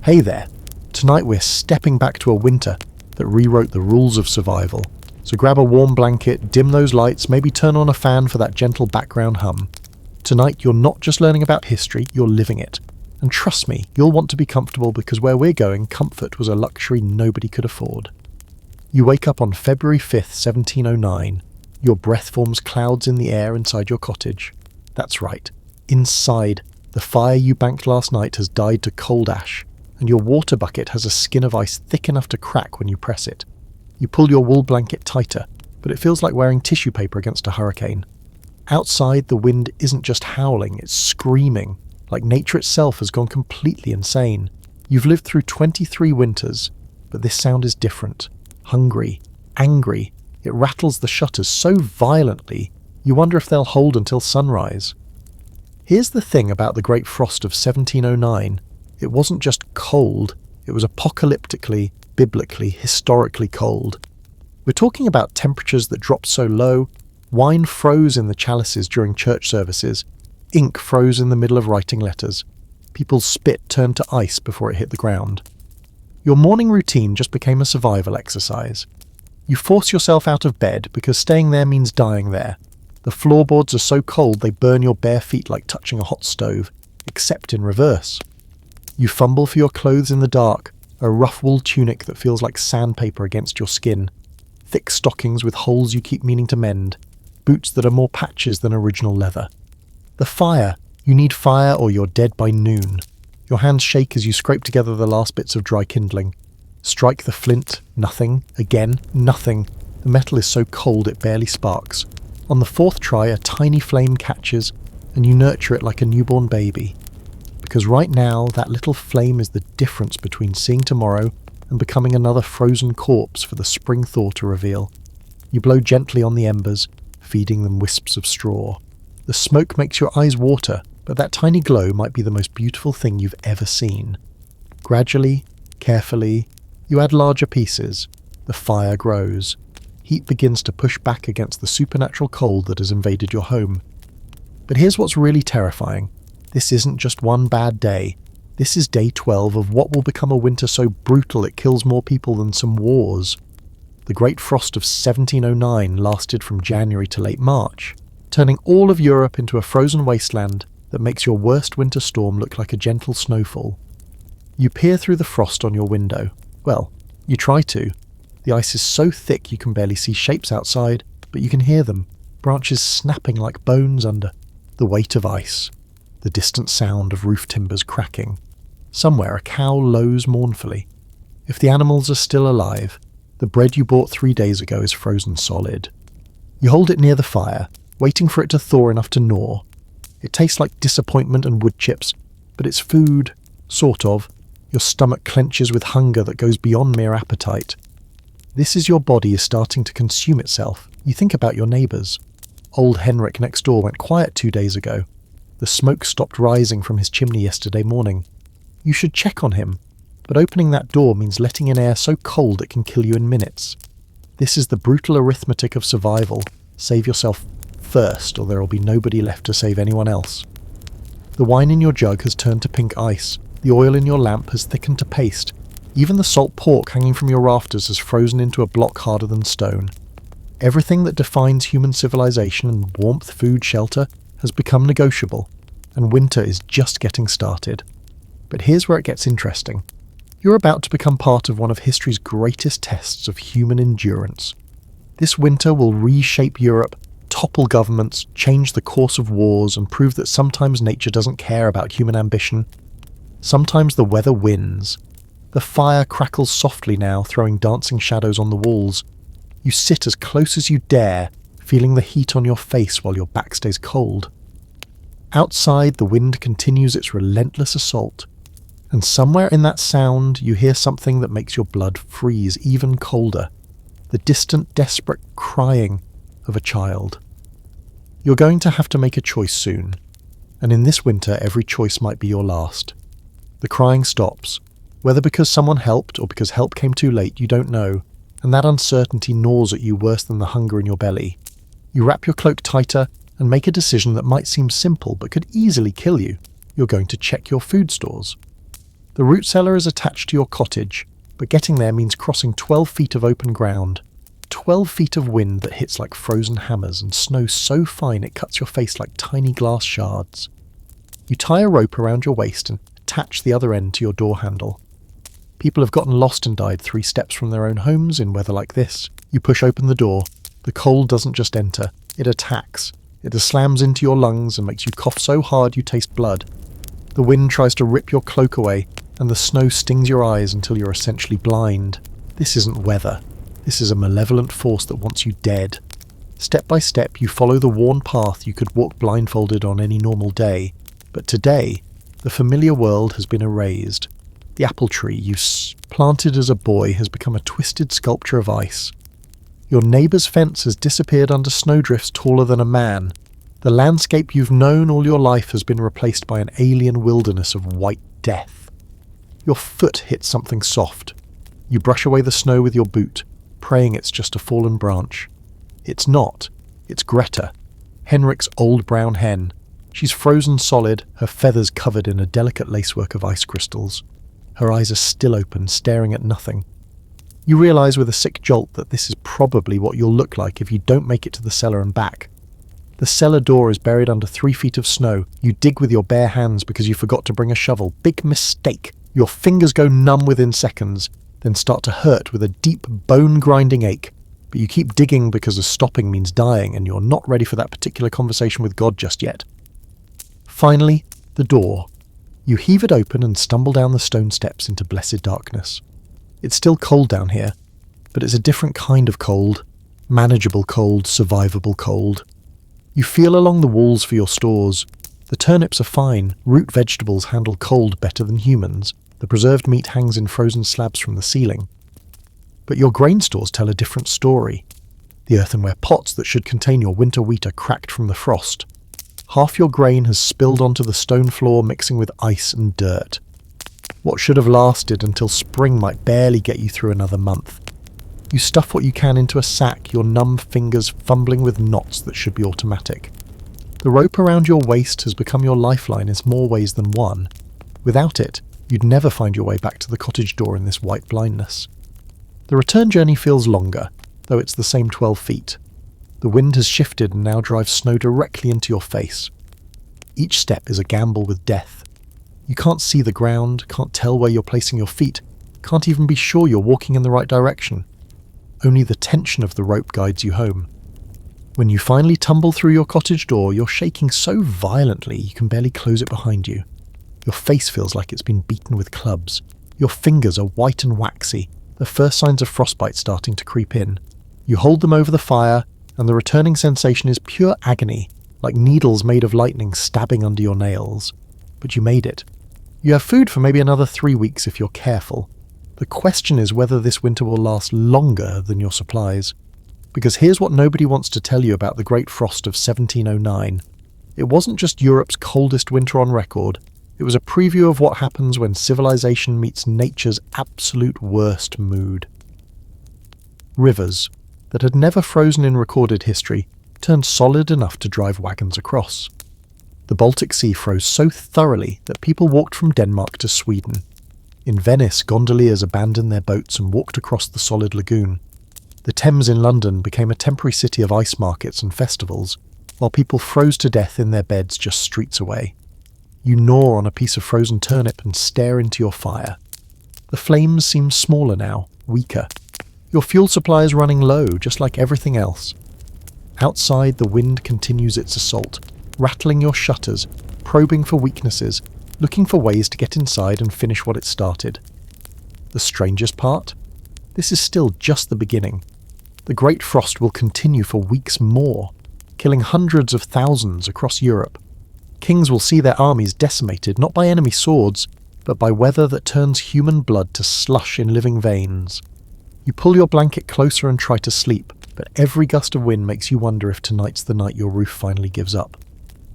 Hey there! Tonight we're stepping back to a winter that rewrote the rules of survival. So grab a warm blanket, dim those lights, maybe turn on a fan for that gentle background hum. Tonight you're not just learning about history, you're living it. And trust me, you'll want to be comfortable because where we're going, comfort was a luxury nobody could afford. You wake up on February 5th, 1709. Your breath forms clouds in the air inside your cottage. That's right, inside. The fire you banked last night has died to cold ash, and your water bucket has a skin of ice thick enough to crack when you press it. You pull your wool blanket tighter, but it feels like wearing tissue paper against a hurricane. Outside, the wind isn't just howling, it's screaming, like nature itself has gone completely insane. You've lived through 23 winters, but this sound is different. Hungry, angry. It rattles the shutters so violently, you wonder if they'll hold until sunrise. Here's the thing about the Great Frost of 1709. It wasn't just cold, it was apocalyptically, biblically, historically cold. We're talking about temperatures that dropped so low, wine froze in the chalices during church services, ink froze in the middle of writing letters, people's spit turned to ice before it hit the ground. Your morning routine just became a survival exercise. You force yourself out of bed because staying there means dying there. The floorboards are so cold they burn your bare feet like touching a hot stove, except in reverse. You fumble for your clothes in the dark, a rough wool tunic that feels like sandpaper against your skin, thick stockings with holes you keep meaning to mend, boots that are more patches than original leather. The fire. You need fire or you're dead by noon. Your hands shake as you scrape together the last bits of dry kindling. Strike the flint, nothing. Again, nothing. The metal is so cold it barely sparks. On the fourth try, a tiny flame catches, and you nurture it like a newborn baby. Because right now, that little flame is the difference between seeing tomorrow and becoming another frozen corpse for the spring thaw to reveal. You blow gently on the embers, feeding them wisps of straw. The smoke makes your eyes water, but that tiny glow might be the most beautiful thing you've ever seen. Gradually, carefully, you add larger pieces. The fire grows. Heat begins to push back against the supernatural cold that has invaded your home. But here's what's really terrifying. This isn't just one bad day. This is day 12 of what will become a winter so brutal it kills more people than some wars. The Great Frost of 1709 lasted from January to late March, turning all of Europe into a frozen wasteland that makes your worst winter storm look like a gentle snowfall. You peer through the frost on your window. Well, you try to. The ice is so thick you can barely see shapes outside, but you can hear them, branches snapping like bones under. The weight of ice. The distant sound of roof timbers cracking. Somewhere a cow lows mournfully. If the animals are still alive, the bread you bought 3 days ago is frozen solid. You hold it near the fire, waiting for it to thaw enough to gnaw. It tastes like disappointment and wood chips, but it's food, sort of. Your stomach clenches with hunger that goes beyond mere appetite. This is your body starting to consume itself. You think about your neighbours. Old Henrik next door went quiet 2 days ago. The smoke stopped rising from his chimney yesterday morning. You should check on him, but opening that door means letting in air so cold it can kill you in minutes. This is the brutal arithmetic of survival. Save yourself first, or there will be nobody left to save anyone else. The wine in your jug has turned to pink ice. The oil in your lamp has thickened to paste. Even the salt pork hanging from your rafters has frozen into a block harder than stone. Everything that defines human civilization and warmth, food, shelter has become negotiable, and winter is just getting started. But here's where it gets interesting. You're about to become part of one of history's greatest tests of human endurance. This winter will reshape Europe, topple governments, change the course of wars, and prove that sometimes nature doesn't care about human ambition. Sometimes the weather wins. The fire crackles softly now, throwing dancing shadows on the walls. You sit as close as you dare, feeling the heat on your face while your back stays cold. Outside, the wind continues its relentless assault. And somewhere in that sound, you hear something that makes your blood freeze even colder. The distant, desperate crying of a child. You're going to have to make a choice soon. And in this winter, every choice might be your last. The crying stops. Whether because someone helped or because help came too late, you don't know. And that uncertainty gnaws at you worse than the hunger in your belly. You wrap your cloak tighter and make a decision that might seem simple but could easily kill you. You're going to check your food stores. The root cellar is attached to your cottage, but getting there means crossing 12 feet of open ground. 12 feet of wind that hits like frozen hammers and snow so fine it cuts your face like tiny glass shards. You tie a rope around your waist and attach the other end to your door handle. People have gotten lost and died 3 steps from their own homes in weather like this. You push open the door. The cold doesn't just enter, it attacks. It slams into your lungs and makes you cough so hard you taste blood. The wind tries to rip your cloak away, and the snow stings your eyes until you're essentially blind. This isn't weather. This is a malevolent force that wants you dead. Step by step, you follow the worn path you could walk blindfolded on any normal day. But today, the familiar world has been erased. The apple tree you planted as a boy has become a twisted sculpture of ice. Your neighbour's fence has disappeared under snowdrifts taller than a man. The landscape you've known all your life has been replaced by an alien wilderness of white death. Your foot hits something soft. You brush away the snow with your boot, praying it's just a fallen branch. It's not. It's Greta, Henrik's old brown hen. She's frozen solid, her feathers covered in a delicate lacework of ice crystals. Her eyes are still open, staring at nothing. You realise with a sick jolt that this is probably what you'll look like if you don't make it to the cellar and back. The cellar door is buried under 3 feet of snow. You dig with your bare hands because you forgot to bring a shovel. Big mistake. Your fingers go numb within seconds, then start to hurt with a deep, bone-grinding ache. But you keep digging because stopping means dying, and you're not ready for that particular conversation with God just yet. Finally, the door. You heave it open and stumble down the stone steps into blessed darkness. It's still cold down here, but it's a different kind of cold. Manageable cold, survivable cold. You feel along the walls for your stores. The turnips are fine, root vegetables handle cold better than humans. The preserved meat hangs in frozen slabs from the ceiling. But your grain stores tell a different story. The earthenware pots that should contain your winter wheat are cracked from the frost. Half your grain has spilled onto the stone floor, mixing with ice and dirt. What should have lasted until spring might barely get you through another month. You stuff what you can into a sack, your numb fingers fumbling with knots that should be automatic. The rope around your waist has become your lifeline in more ways than one. Without it, you'd never find your way back to the cottage door in this white blindness. The return journey feels longer, though it's the same 12 feet. The wind has shifted and now drives snow directly into your face. Each step is a gamble with death. You can't see the ground, can't tell where you're placing your feet, can't even be sure you're walking in the right direction. Only the tension of the rope guides you home. When you finally tumble through your cottage door, you're shaking so violently you can barely close it behind you. Your face feels like it's been beaten with clubs. Your fingers are white and waxy, the first signs of frostbite starting to creep in. You hold them over the fire, and the returning sensation is pure agony, like needles made of lightning stabbing under your nails. But you made it. You have food for maybe another 3 weeks if you're careful. The question is whether this winter will last longer than your supplies. Because here's what nobody wants to tell you about the Great Frost of 1709. It wasn't just Europe's coldest winter on record, it was a preview of what happens when civilization meets nature's absolute worst mood. Rivers, that had never frozen in recorded history, turned solid enough to drive wagons across. The Baltic Sea froze so thoroughly that people walked from Denmark to Sweden. In Venice, gondoliers abandoned their boats and walked across the solid lagoon. The Thames in London became a temporary city of ice markets and festivals, while people froze to death in their beds just streets away. You gnaw on a piece of frozen turnip and stare into your fire. The flames seem smaller now, weaker. Your fuel supply is running low, just like everything else. Outside, the wind continues its assault, rattling your shutters, probing for weaknesses, looking for ways to get inside and finish what it started. The strangest part? This is still just the beginning. The Great Frost will continue for weeks more, killing hundreds of thousands across Europe. Kings will see their armies decimated not by enemy swords, but by weather that turns human blood to slush in living veins. You pull your blanket closer and try to sleep, but every gust of wind makes you wonder if tonight's the night your roof finally gives up.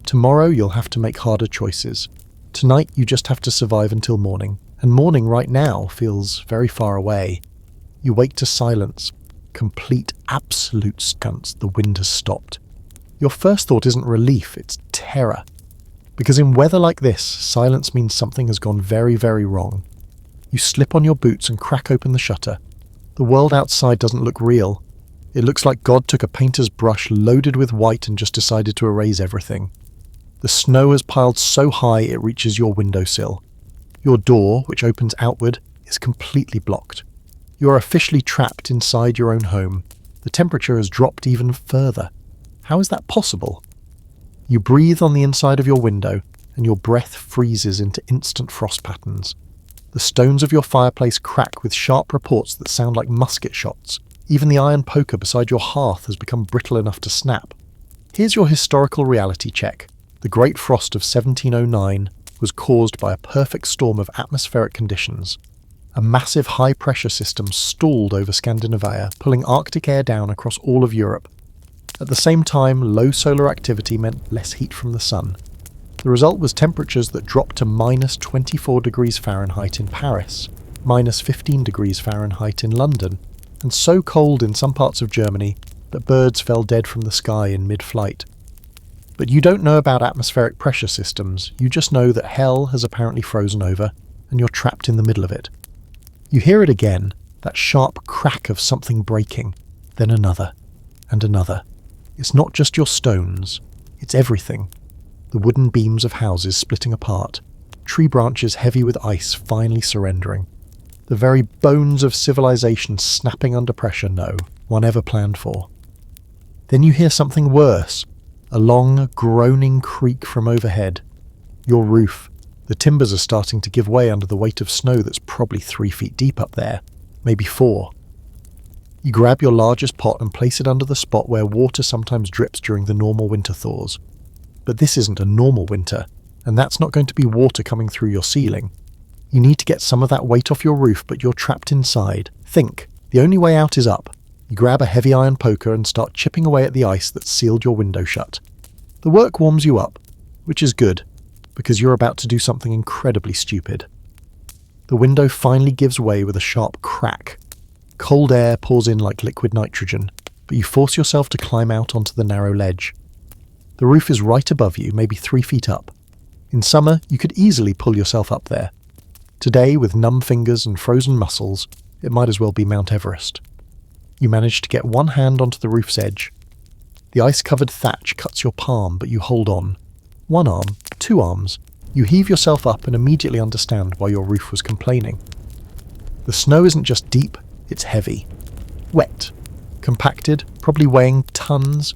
Tomorrow you'll have to make harder choices. Tonight you just have to survive until morning, and morning right now feels very far away. You wake to silence, complete, absolute silence. The wind has stopped. Your first thought isn't relief, it's terror. Because in weather like this, silence means something has gone very, very wrong. You slip on your boots and crack open the shutter. The world outside doesn't look real. It looks like God took a painter's brush loaded with white and just decided to erase everything. The snow has piled so high it reaches your windowsill. Your door, which opens outward, is completely blocked. You are officially trapped inside your own home. The temperature has dropped even further. How is that possible? You breathe on the inside of your window, and your breath freezes into instant frost patterns. The stones of your fireplace crack with sharp reports that sound like musket shots. Even the iron poker beside your hearth has become brittle enough to snap. Here's your historical reality check. The Great Frost of 1709 was caused by a perfect storm of atmospheric conditions. A massive high-pressure system stalled over Scandinavia, pulling Arctic air down across all of Europe. At the same time, low solar activity meant less heat from the sun. The result was temperatures that dropped to minus 24 degrees Fahrenheit in Paris, minus 15 degrees Fahrenheit in London, and so cold in some parts of Germany that birds fell dead from the sky in mid-flight. But you don't know about atmospheric pressure systems, you just know that hell has apparently frozen over, and you're trapped in the middle of it. You hear it again, that sharp crack of something breaking, then another, and another. It's not just your stones, it's everything. The wooden beams of houses splitting apart, tree branches heavy with ice finally surrendering. The very bones of civilization snapping under pressure one ever planned for. Then you hear something worse, a long, groaning creak from overhead. Your roof. The timbers are starting to give way under the weight of snow that's probably 3 feet deep up there, maybe 4. You grab your largest pot and place it under the spot where water sometimes drips during the normal winter thaws. But this isn't a normal winter, and that's not going to be water coming through your ceiling. You need to get some of that weight off your roof, but you're trapped inside. Think, the only way out is up. You grab a heavy iron poker and start chipping away at the ice that sealed your window shut. The work warms you up, which is good, because you're about to do something incredibly stupid. The window finally gives way with a sharp crack. Cold air pours in like liquid nitrogen, but you force yourself to climb out onto the narrow ledge. The roof is right above you, maybe 3 feet up. In summer, you could easily pull yourself up there. Today, with numb fingers and frozen muscles, it might as well be Mount Everest. You manage to get one hand onto the roof's edge. The ice-covered thatch cuts your palm, but you hold on. 1 arm, 2 arms. You heave yourself up and immediately understand why your roof was complaining. The snow isn't just deep, it's heavy. Wet. Compacted, probably weighing tons.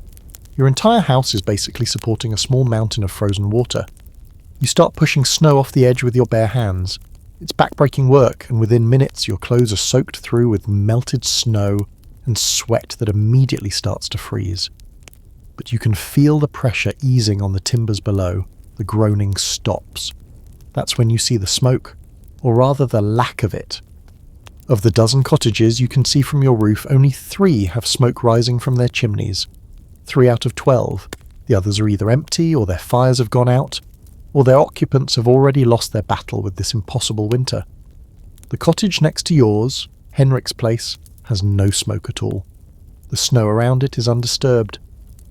Your entire house is basically supporting a small mountain of frozen water. You start pushing snow off the edge with your bare hands. It's backbreaking work, and within minutes your clothes are soaked through with melted snow and sweat that immediately starts to freeze. But you can feel the pressure easing on the timbers below. The groaning stops. That's when you see the smoke, or rather the lack of it. Of the dozen cottages you can see from your roof, only 3 have smoke rising from their chimneys. 3 out of 12. The others are either empty, or their fires have gone out, or their occupants have already lost their battle with this impossible winter. The cottage next to yours, Henrik's place, has no smoke at all. The snow around it is undisturbed.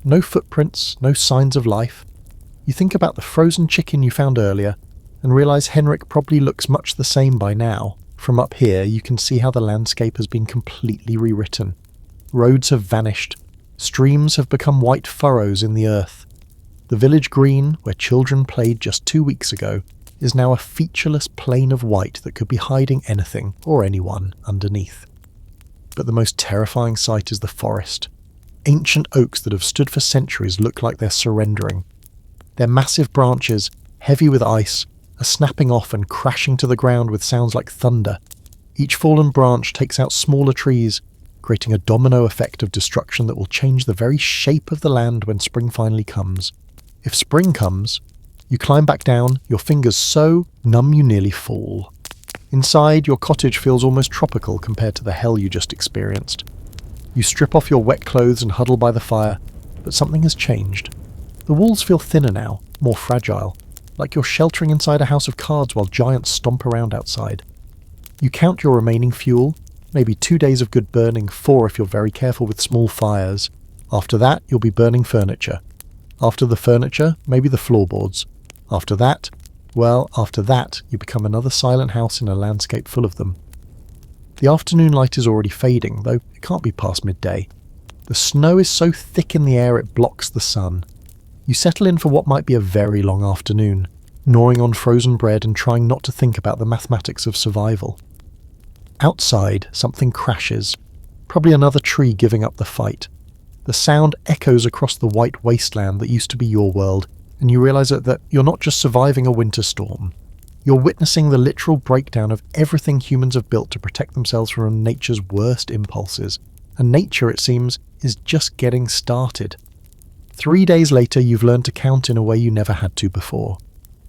No footprints, no signs of life. You think about the frozen chicken you found earlier, and realise Henrik probably looks much the same by now. From up here you can see how the landscape has been completely rewritten. Roads have vanished. Streams have become white furrows in the earth. The village green, where children played just 2 weeks ago, is now a featureless plain of white that could be hiding anything or anyone underneath. But the most terrifying sight is the forest. Ancient oaks that have stood for centuries look like they're surrendering. Their massive branches, heavy with ice, are snapping off and crashing to the ground with sounds like thunder. Each fallen branch takes out smaller trees, creating a domino effect of destruction that will change the very shape of the land when spring finally comes. If spring comes, you climb back down, your fingers so numb you nearly fall. Inside, your cottage feels almost tropical compared to the hell you just experienced. You strip off your wet clothes and huddle by the fire, but something has changed. The walls feel thinner now, more fragile, like you're sheltering inside a house of cards while giants stomp around outside. You count your remaining fuel, maybe 2 days of good burning, 4 if you're very careful with small fires. After that, you'll be burning furniture. After the furniture, maybe the floorboards. After that, Well, after that, you become another silent house in a landscape full of them. The afternoon light is already fading, though it can't be past midday. The snow is so thick in the air it blocks the sun. You settle in for what might be a very long afternoon, gnawing on frozen bread and trying not to think about the mathematics of survival. Outside, something crashes, probably another tree giving up the fight. The sound echoes across the white wasteland that used to be your world, and you realise that you're not just surviving a winter storm. You're witnessing the literal breakdown of everything humans have built to protect themselves from nature's worst impulses. And nature, it seems, is just getting started. 3 days later, you've learned to count in a way you never had to before.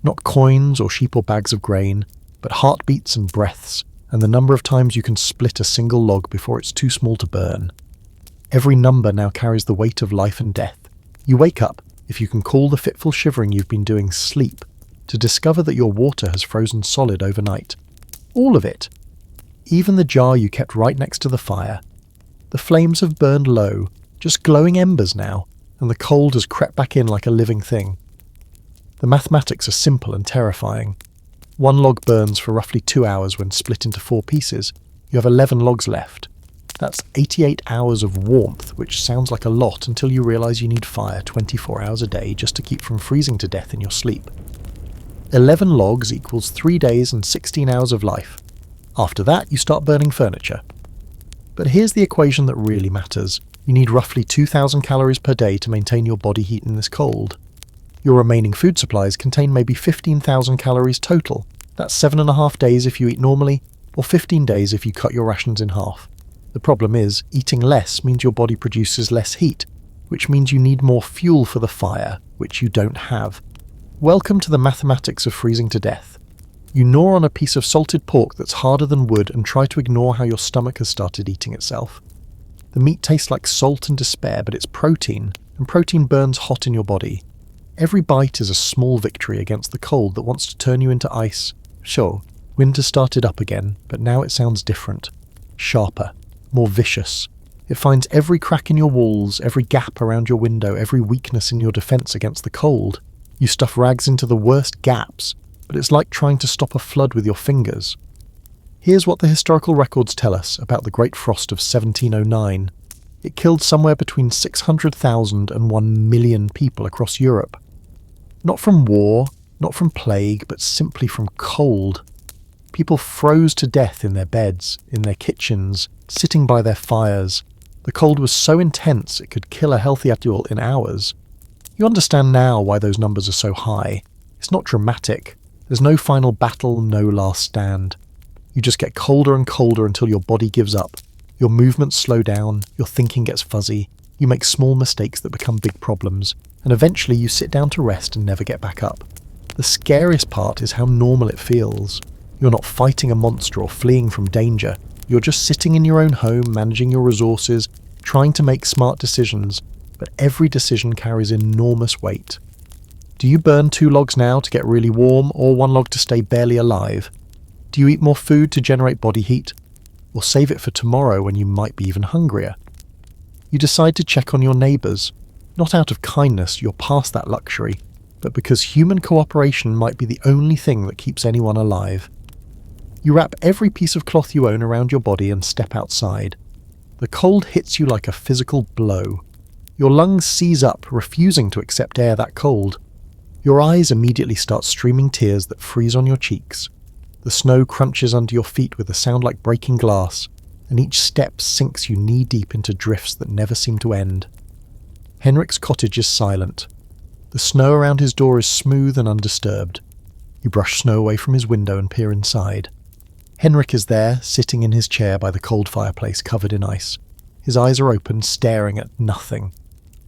Not coins or sheep or bags of grain, but heartbeats and breaths, and the number of times you can split a single log before it's too small to burn. Every number now carries the weight of life and death. You wake up, if you can call the fitful shivering you've been doing sleep, to discover that your water has frozen solid overnight. All of it. Even the jar you kept right next to the fire. The flames have burned low, just glowing embers now, and the cold has crept back in like a living thing. The mathematics are simple and terrifying. 1 log burns for roughly 2 hours when split into 4 pieces. You have 11 logs left. That's 88 hours of warmth, which sounds like a lot until you realise you need fire 24 hours a day just to keep from freezing to death in your sleep. 11 logs equals 3 days and 16 hours of life. After that, you start burning furniture. But here's the equation that really matters. You need roughly 2,000 calories per day to maintain your body heat in this cold. Your remaining food supplies contain maybe 15,000 calories total. That's 7.5 days if you eat normally, or 15 days if you cut your rations in half. The problem is, eating less means your body produces less heat, which means you need more fuel for the fire, which you don't have. Welcome to the mathematics of freezing to death. You gnaw on a piece of salted pork that's harder than wood and try to ignore how your stomach has started eating itself. The meat tastes like salt and despair, but it's protein, and protein burns hot in your body. Every bite is a small victory against the cold that wants to turn you into ice. Sure, winter started up again, but now it sounds different. Sharper, more vicious. It finds every crack in your walls, every gap around your window, every weakness in your defense against the cold. You stuff rags into the worst gaps, but it's like trying to stop a flood with your fingers. Here's what the historical records tell us about the Great Frost of 1709. It killed somewhere between 600,000 and 1 million people across Europe. Not from war, not from plague, but simply from cold. People froze to death in their beds, in their kitchens, sitting by their fires. The cold was so intense it could kill a healthy adult in hours. You understand now why those numbers are so high. It's not dramatic. There's no final battle, no last stand. You just get colder and colder until your body gives up. Your movements slow down, your thinking gets fuzzy, you make small mistakes that become big problems, and eventually you sit down to rest and never get back up. The scariest part is how normal it feels. You're not fighting a monster or fleeing from danger. You're just sitting in your own home, managing your resources, trying to make smart decisions, but every decision carries enormous weight. Do you burn 2 logs now to get really warm, or 1 log to stay barely alive? Do you eat more food to generate body heat? Or save it for tomorrow when you might be even hungrier? You decide to check on your neighbours. Not out of kindness, you're past that luxury, but because human cooperation might be the only thing that keeps anyone alive. You wrap every piece of cloth you own around your body and step outside. The cold hits you like a physical blow. Your lungs seize up, refusing to accept air that cold. Your eyes immediately start streaming tears that freeze on your cheeks. The snow crunches under your feet with a sound like breaking glass, and each step sinks you knee-deep into drifts that never seem to end. Henrik's cottage is silent. The snow around his door is smooth and undisturbed. You brush snow away from his window and peer inside. Henrik is there, sitting in his chair by the cold fireplace covered in ice. His eyes are open, staring at nothing.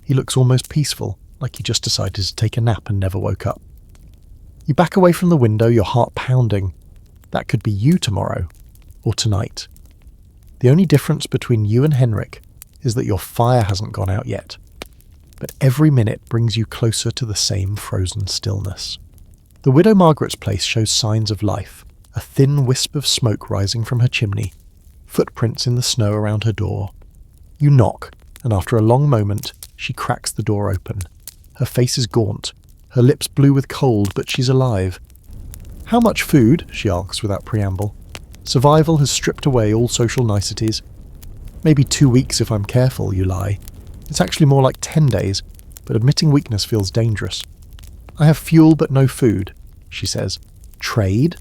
He looks almost peaceful, like he just decided to take a nap and never woke up. You back away from the window, your heart pounding. That could be you tomorrow, or tonight. The only difference between you and Henrik is that your fire hasn't gone out yet. But every minute brings you closer to the same frozen stillness. The widow Margaret's place shows signs of life, a thin wisp of smoke rising from her chimney, footprints in the snow around her door. You knock, and after a long moment, she cracks the door open. Her face is gaunt, her lips blue with cold, but she's alive. How much food? She asks without preamble. Survival has stripped away all social niceties. Maybe 2 weeks if I'm careful, you lie. It's actually more like 10 days, but admitting weakness feels dangerous. I have fuel but no food, she says. Trade?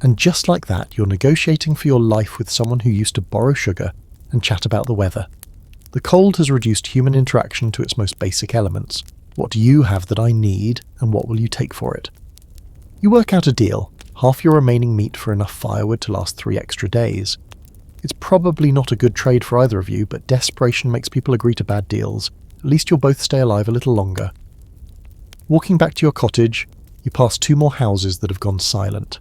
And just like that, you're negotiating for your life with someone who used to borrow sugar and chat about the weather. The cold has reduced human interaction to its most basic elements. What do you have that I need, and what will you take for it? You work out a deal, half your remaining meat for enough firewood to last 3 extra days. It's probably not a good trade for either of you, but desperation makes people agree to bad deals. At least you'll both stay alive a little longer. Walking back to your cottage, you pass 2 more houses that have gone silent.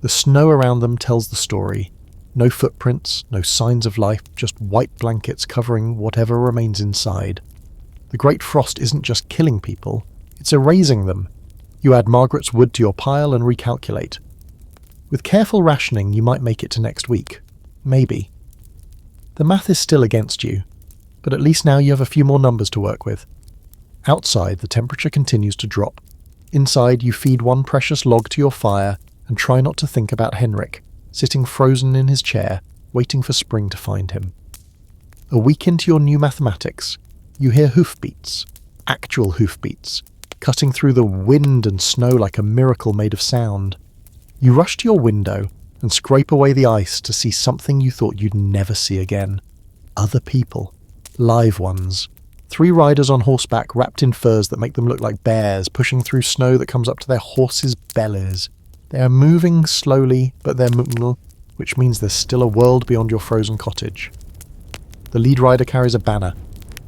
The snow around them tells the story. No footprints, no signs of life, just white blankets covering whatever remains inside. The Great Frost isn't just killing people, it's erasing them. You add Margaret's wood to your pile and recalculate. With careful rationing, you might make it to next week. Maybe. The math is still against you, but at least now you have a few more numbers to work with. Outside, the temperature continues to drop. Inside, you feed one precious log to your fire and try not to think about Henrik, sitting frozen in his chair, waiting for spring to find him. A week into your new mathematics, you hear hoofbeats, actual hoofbeats, cutting through the wind and snow like a miracle made of sound. You rush to your window and scrape away the ice to see something you thought you'd never see again. Other people. Live ones. 3 riders on horseback wrapped in furs that make them look like bears, pushing through snow that comes up to their horses' bellies. They are moving slowly, but they're moving, which means there's still a world beyond your frozen cottage. The lead rider carries a banner,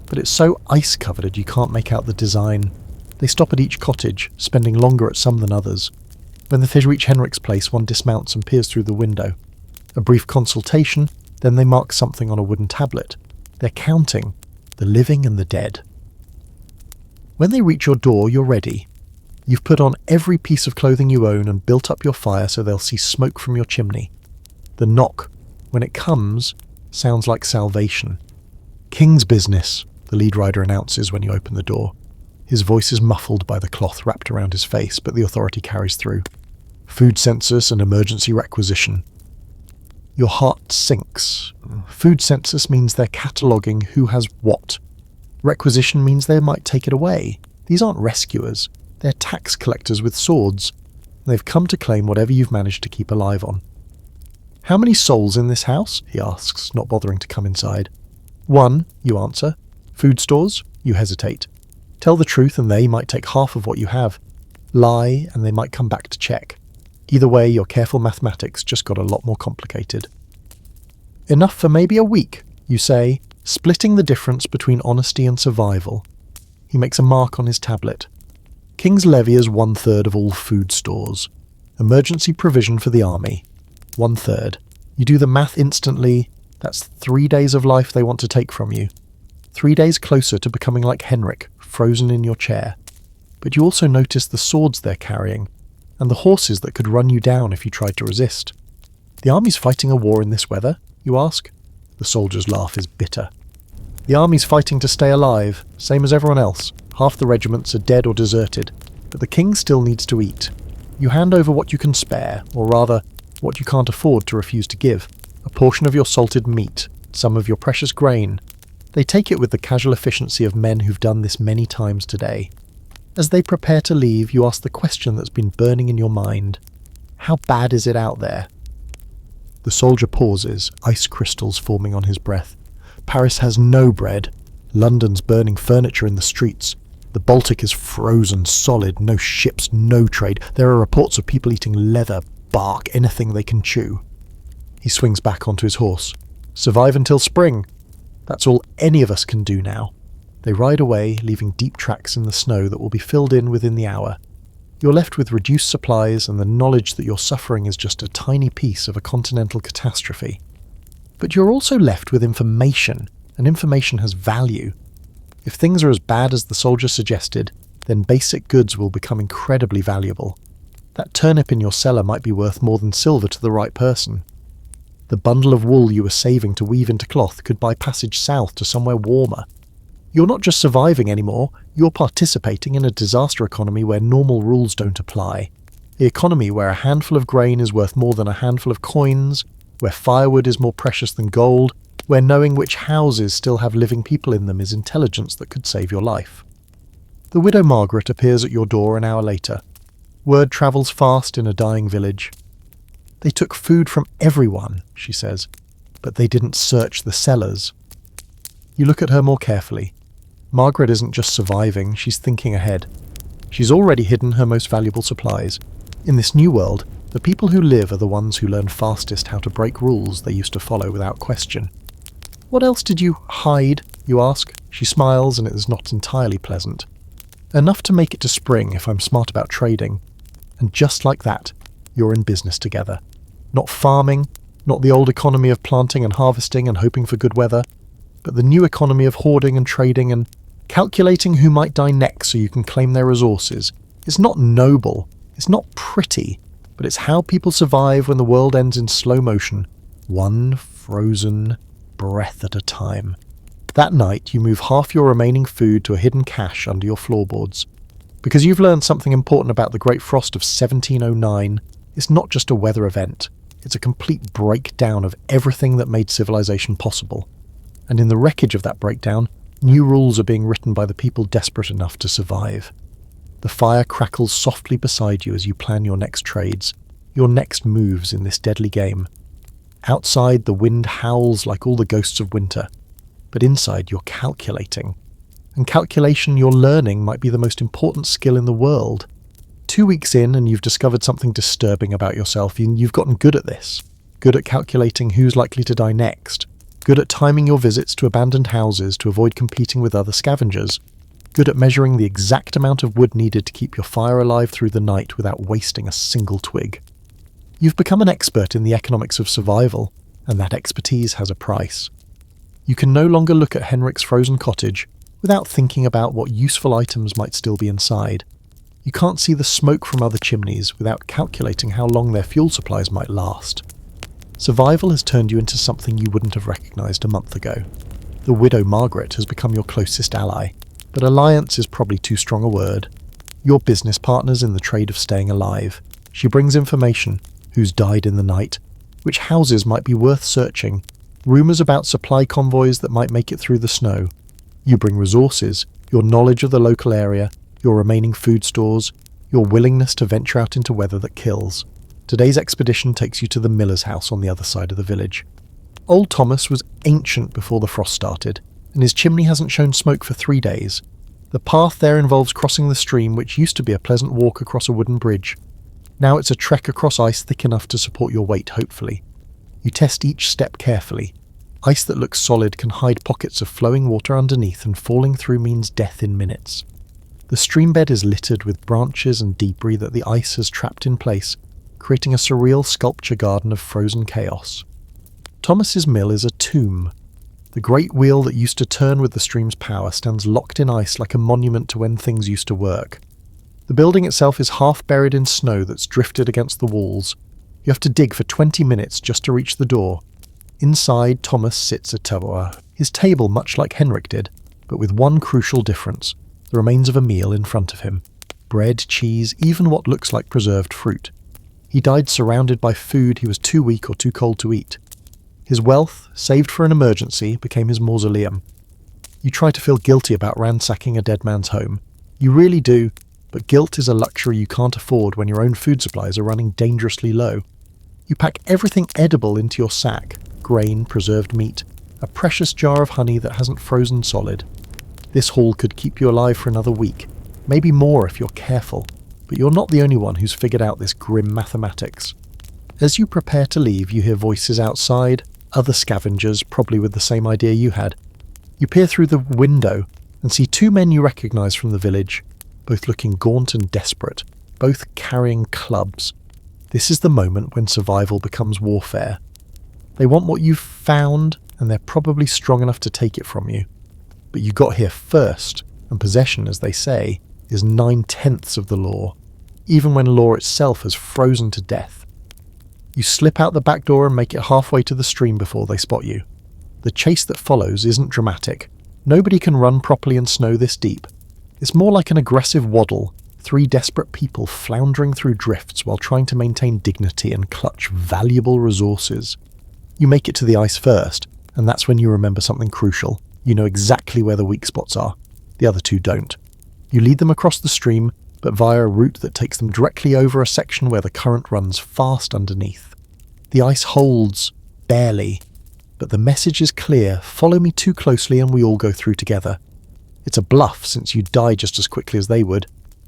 but it's so ice-covered you can't make out the design. They stop at each cottage, spending longer at some than others. When they reach Henrik's place, one dismounts and peers through the window. A brief consultation, then they mark something on a wooden tablet. They're counting the living and the dead. When they reach your door, you're ready. You've put on every piece of clothing you own and built up your fire so they'll see smoke from your chimney. The knock, when it comes, sounds like salvation. King's business, the lead rider announces when you open the door. His voice is muffled by the cloth wrapped around his face, but the authority carries through. Food census and emergency requisition. Your heart sinks. Food census means they're cataloguing who has what. Requisition means they might take it away. These aren't rescuers. They're tax collectors with swords. They've come to claim whatever you've managed to keep alive on. How many souls in this house? He asks, not bothering to come inside. 1, you answer. Food stores? You hesitate. Tell the truth and they might take half of what you have. Lie and they might come back to check. Either way, your careful mathematics just got a lot more complicated. Enough for maybe a week, you say, splitting the difference between honesty and survival. He makes a mark on his tablet. King's levy is 1/3 of all food stores. Emergency provision for the army. 1/3. You do the math instantly. That's 3 days of life they want to take from you. 3 days closer to becoming like Henrik, frozen in your chair. But you also notice the swords they're carrying, and the horses that could run you down if you tried to resist. The army's fighting a war in this weather, you ask? The soldier's laugh is bitter. The army's fighting to stay alive, same as everyone else. Half the regiments are dead or deserted, but the king still needs to eat. You hand over what you can spare, or rather, what you can't afford to refuse to give. A portion of your salted meat, some of your precious grain. They take it with the casual efficiency of men who've done this many times today. As they prepare to leave, you ask the question that's been burning in your mind. How bad is it out there? The soldier pauses, ice crystals forming on his breath. Paris has no bread. London's burning furniture in the streets. The Baltic is frozen solid, no ships, no trade. There are reports of people eating leather, bark, anything they can chew. He swings back onto his horse. Survive until spring. That's all any of us can do now. They ride away, leaving deep tracks in the snow that will be filled in within the hour. You're left with reduced supplies and the knowledge that your suffering is just a tiny piece of a continental catastrophe. But you're also left with information, and information has value. If things are as bad as the soldier suggested, then basic goods will become incredibly valuable. That turnip in your cellar might be worth more than silver to the right person. The bundle of wool you were saving to weave into cloth could buy passage south to somewhere warmer. You're not just surviving anymore, you're participating in a disaster economy where normal rules don't apply. The economy where a handful of grain is worth more than a handful of coins, where firewood is more precious than gold, where knowing which houses still have living people in them is intelligence that could save your life. The widow Margaret appears at your door an hour later. Word travels fast in a dying village. "They took food from everyone," she says, "but they didn't search the cellars." You look at her more carefully. Margaret isn't just surviving, she's thinking ahead. She's already hidden her most valuable supplies. In this new world, the people who live are the ones who learn fastest how to break rules they used to follow without question. "What else did you hide?" you ask. She smiles, and it is not entirely pleasant. "Enough to make it to spring if I'm smart about trading." And just like that, you're in business together. Not farming, not the old economy of planting and harvesting and hoping for good weather, but the new economy of hoarding and trading and calculating who might die next so you can claim their resources. It's not noble, it's not pretty, but it's how people survive when the world ends in slow motion, one frozen breath at a time. That night, you move half your remaining food to a hidden cache under your floorboards. Because you've learned something important about the Great Frost of 1709, it's not just a weather event, it's a complete breakdown of everything that made civilization possible. And in the wreckage of that breakdown, new rules are being written by the people desperate enough to survive. The fire crackles softly beside you as you plan your next trades, your next moves in this deadly game. Outside, the wind howls like all the ghosts of winter, but inside you're calculating. And calculation you're learning might be the most important skill in the world. 2 weeks in and you've discovered something disturbing about yourself, and you've gotten good at this. Good at calculating who's likely to die next. Good at timing your visits to abandoned houses to avoid competing with other scavengers. Good at measuring the exact amount of wood needed to keep your fire alive through the night without wasting a single twig. You've become an expert in the economics of survival, and that expertise has a price. You can no longer look at Henrik's frozen cottage without thinking about what useful items might still be inside. You can't see the smoke from other chimneys without calculating how long their fuel supplies might last. Survival has turned you into something you wouldn't have recognised a month ago. The widow Margaret has become your closest ally, but alliance is probably too strong a word. You're business partners in the trade of staying alive. She brings information, who's died in the night, which houses might be worth searching, rumours about supply convoys that might make it through the snow. You bring resources, your knowledge of the local area, your remaining food stores, your willingness to venture out into weather that kills. Today's expedition takes you to the miller's house on the other side of the village. Old Thomas was ancient before the frost started, and his chimney hasn't shown smoke for 3 days. The path there involves crossing the stream, which used to be a pleasant walk across a wooden bridge. Now it's a trek across ice thick enough to support your weight, hopefully. You test each step carefully. Ice that looks solid can hide pockets of flowing water underneath, and falling through means death in minutes. The stream bed is littered with branches and debris that the ice has trapped in place, creating a surreal sculpture garden of frozen chaos. Thomas's mill is a tomb. The great wheel that used to turn with the stream's power stands locked in ice like a monument to when things used to work. The building itself is half buried in snow that's drifted against the walls. You have to dig for 20 minutes just to reach the door. Inside, Thomas sits at his table much like Henrik did, but with one crucial difference: the remains of a meal in front of him. Bread, cheese, even what looks like preserved fruit. He died surrounded by food he was too weak or too cold to eat. His wealth, saved for an emergency, became his mausoleum. You try to feel guilty about ransacking a dead man's home. You really do, but guilt is a luxury you can't afford when your own food supplies are running dangerously low. You pack everything edible into your sack: grain, preserved meat, a precious jar of honey that hasn't frozen solid. This haul could keep you alive for another week, maybe more if you're careful, but you're not the only one who's figured out this grim mathematics. As you prepare to leave, you hear voices outside, other scavengers, probably with the same idea you had. You peer through the window and see 2 men you recognise from the village, both looking gaunt and desperate, both carrying clubs. This is the moment when survival becomes warfare. They want what you've found, and they're probably strong enough to take it from you. But you got here first, and possession, as they say, is 9/10 of the law, even when law itself has frozen to death. You slip out the back door and make it halfway to the stream before they spot you. The chase that follows isn't dramatic. Nobody can run properly in snow this deep. It's more like an aggressive waddle, 3 desperate people floundering through drifts while trying to maintain dignity and clutch valuable resources. You make it to the ice first, and that's when you remember something crucial. You know exactly where the weak spots are. The other 2 don't. You lead them across the stream, but via a route that takes them directly over a section where the current runs fast underneath. The ice holds, barely, but the message is clear: follow me too closely and we all go through together. It's a bluff since you'd die just as quickly as they would,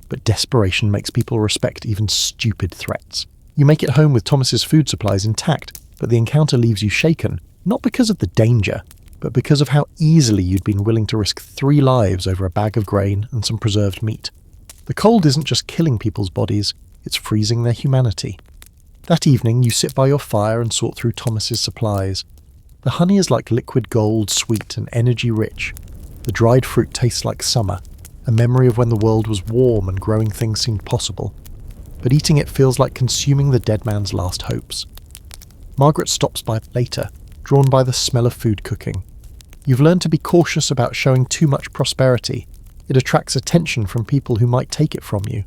but desperation makes people respect even stupid threats. You make it home with Thomas's food supplies intact, but the encounter leaves you shaken, not because of the danger, but because of how easily you'd been willing to risk 3 lives over a bag of grain and some preserved meat. The cold isn't just killing people's bodies, it's freezing their humanity. That evening, you sit by your fire and sort through Thomas's supplies. The honey is like liquid gold, sweet and energy-rich. The dried fruit tastes like summer, a memory of when the world was warm and growing things seemed possible. But eating it feels like consuming the dead man's last hopes. Margaret stops by later, drawn by the smell of food cooking. You've learned to be cautious about showing too much prosperity. It attracts attention from people who might take it from you.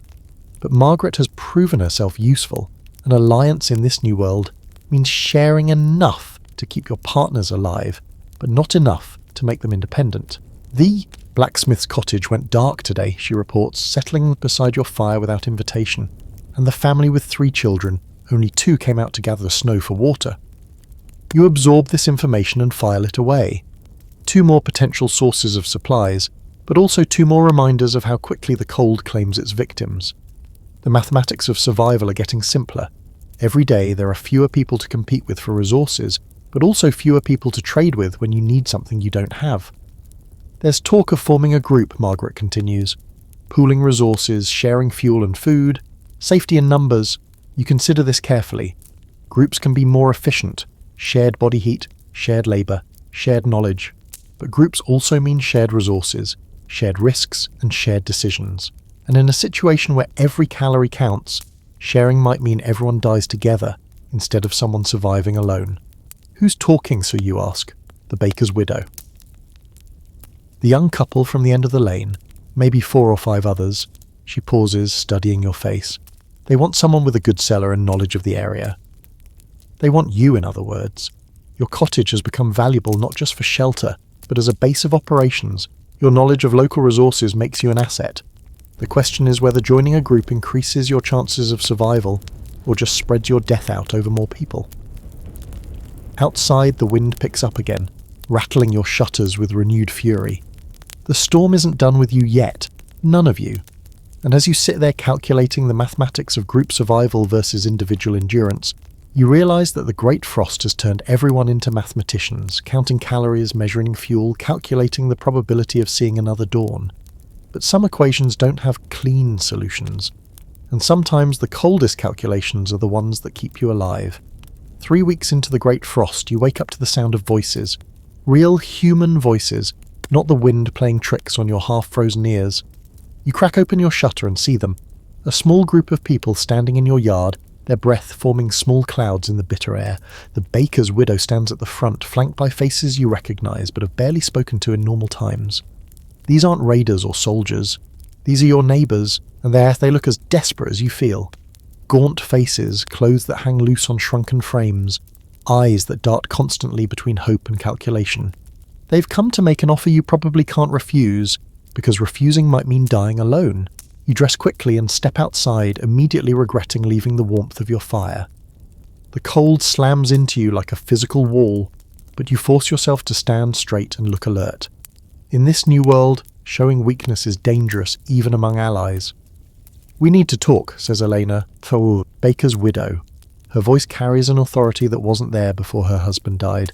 But Margaret has proven herself useful. An alliance in this new world means sharing enough to keep your partners alive, but not enough to make them independent. The blacksmith's cottage went dark today, she reports, settling beside your fire without invitation. And the family with 3 children, only 2 came out to gather snow for water. You absorb this information and file it away. 2 more potential sources of supplies, but also 2 more reminders of how quickly the cold claims its victims. The mathematics of survival are getting simpler. Every day there are fewer people to compete with for resources, but also fewer people to trade with when you need something you don't have. There's talk of forming a group, Margaret continues. Pooling resources, sharing fuel and food, safety in numbers. You consider this carefully. Groups can be more efficient. Shared body heat, shared labour, shared knowledge. But groups also mean shared resources, shared risks and shared decisions. And in a situation where every calorie counts, sharing might mean everyone dies together instead of someone surviving alone. Who's talking, so you ask? The baker's widow. The young couple from the end of the lane, maybe 4 or 5 others. She pauses, studying your face. They want someone with a good cellar and knowledge of the area. They want you, in other words. Your cottage has become valuable not just for shelter, but as a base of operations. Your knowledge of local resources makes you an asset. The question is whether joining a group increases your chances of survival, or just spreads your death out over more people. Outside, the wind picks up again, rattling your shutters with renewed fury. The storm isn't done with you yet, none of you. And as you sit there calculating the mathematics of group survival versus individual endurance, you realise that the Great Frost has turned everyone into mathematicians, counting calories, measuring fuel, calculating the probability of seeing another dawn. But some equations don't have clean solutions, and sometimes the coldest calculations are the ones that keep you alive. 3 weeks into the Great Frost, you wake up to the sound of voices. Real human voices, not the wind playing tricks on your half-frozen ears. You crack open your shutter and see them. A small group of people standing in your yard, their breath forming small clouds in the bitter air. The baker's widow stands at the front, flanked by faces you recognise but have barely spoken to in normal times. These aren't raiders or soldiers. These are your neighbours, and they look as desperate as you feel. Gaunt faces, clothes that hang loose on shrunken frames, eyes that dart constantly between hope and calculation. They've come to make an offer you probably can't refuse, because refusing might mean dying alone. You dress quickly and step outside, immediately regretting leaving the warmth of your fire. The cold slams into you like a physical wall, but you force yourself to stand straight and look alert. In this new world, showing weakness is dangerous even among allies. "We need to talk," says Elena, Baker's widow. Her voice carries an authority that wasn't there before her husband died.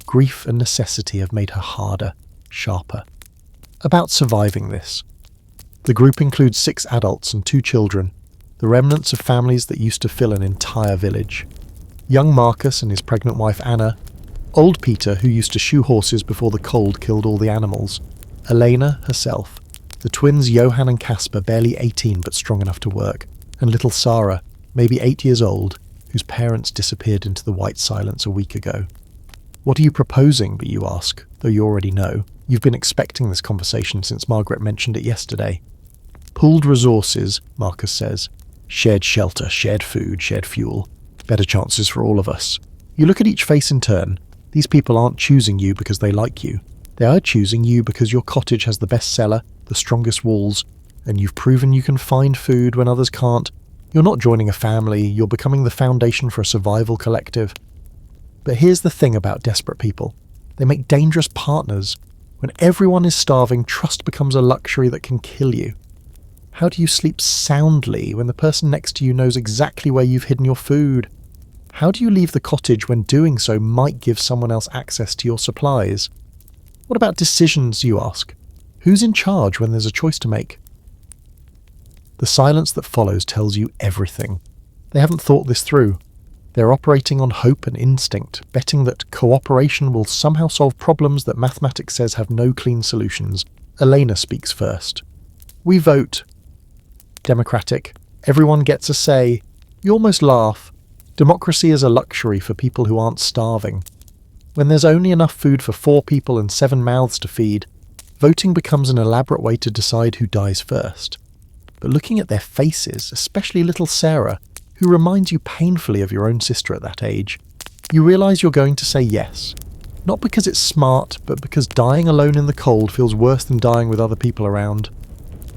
Grief and necessity have made her harder, sharper. About surviving this. The group includes 6 adults and 2 children, the remnants of families that used to fill an entire village. Young Marcus and his pregnant wife Anna, old Peter, who used to shoe horses before the cold killed all the animals, Elena herself, the twins Johann and Caspar, barely 18 but strong enough to work, and little Sarah, maybe 8 years old, whose parents disappeared into the white silence a week ago. "What are you proposing?" but you ask, though you already know. You've been expecting this conversation since Margaret mentioned it yesterday. Pooled resources, Marcus says. Shared shelter, shared food, shared fuel. Better chances for all of us. You look at each face in turn. These people aren't choosing you because they like you. They are choosing you because your cottage has the best cellar, the strongest walls, and you've proven you can find food when others can't. You're not joining a family, you're becoming the foundation for a survival collective. But here's the thing about desperate people. They make dangerous partners. When everyone is starving, trust becomes a luxury that can kill you. How do you sleep soundly when the person next to you knows exactly where you've hidden your food? How do you leave the cottage when doing so might give someone else access to your supplies? What about decisions, you ask? Who's in charge when there's a choice to make? The silence that follows tells you everything. They haven't thought this through. They're operating on hope and instinct, betting that cooperation will somehow solve problems that mathematics says have no clean solutions. Elena speaks first. We vote. Democratic. Everyone gets a say. You almost laugh. Democracy is a luxury for people who aren't starving. When there's only enough food for 4 people and 7 mouths to feed, voting becomes an elaborate way to decide who dies first. But looking at their faces, especially little Sarah, who reminds you painfully of your own sister at that age, you realise you're going to say yes. Not because it's smart, but because dying alone in the cold feels worse than dying with other people around.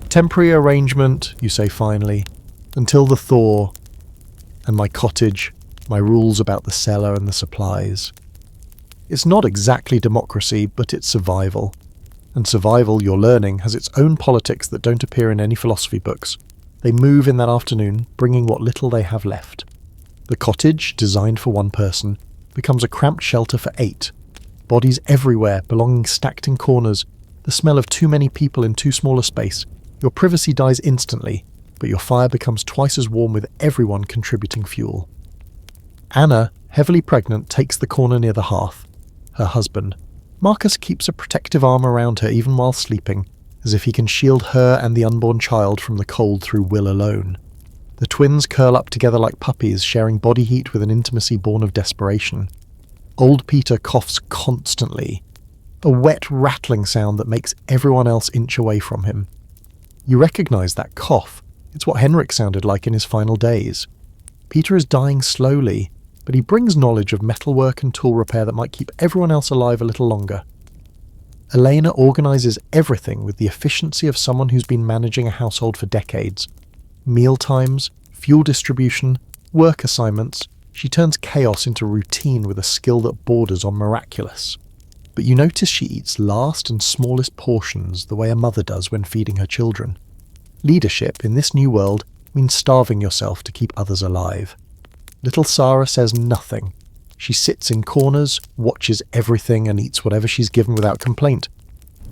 Temporary arrangement, you say finally, until the thaw, and my cottage, my rules about the cellar and the supplies. It's not exactly democracy, but it's survival. And survival, you're learning, has its own politics that don't appear in any philosophy books. They move in that afternoon, bringing what little they have left. The cottage, designed for 1 person, becomes a cramped shelter for 8. Bodies everywhere, belongings stacked in corners, the smell of too many people in too small a space. Your privacy dies instantly, but your fire becomes twice as warm with everyone contributing fuel. Anna, heavily pregnant, takes the corner near the hearth. Her husband. Marcus keeps a protective arm around her even while sleeping, as if he can shield her and the unborn child from the cold through will alone. The twins curl up together like puppies, sharing body heat with an intimacy born of desperation. Old Peter coughs constantly, a wet rattling sound that makes everyone else inch away from him. You recognise that cough. It's what Henrik sounded like in his final days. Peter is dying slowly, but he brings knowledge of metalwork and tool repair that might keep everyone else alive a little longer. Elena organises everything with the efficiency of someone who's been managing a household for decades. Meal times, fuel distribution, work assignments. She turns chaos into routine with a skill that borders on miraculous. But you notice she eats last and smallest portions the way a mother does when feeding her children. Leadership in this new world means starving yourself to keep others alive. Little Sarah says nothing. She sits in corners, watches everything and eats whatever she's given without complaint.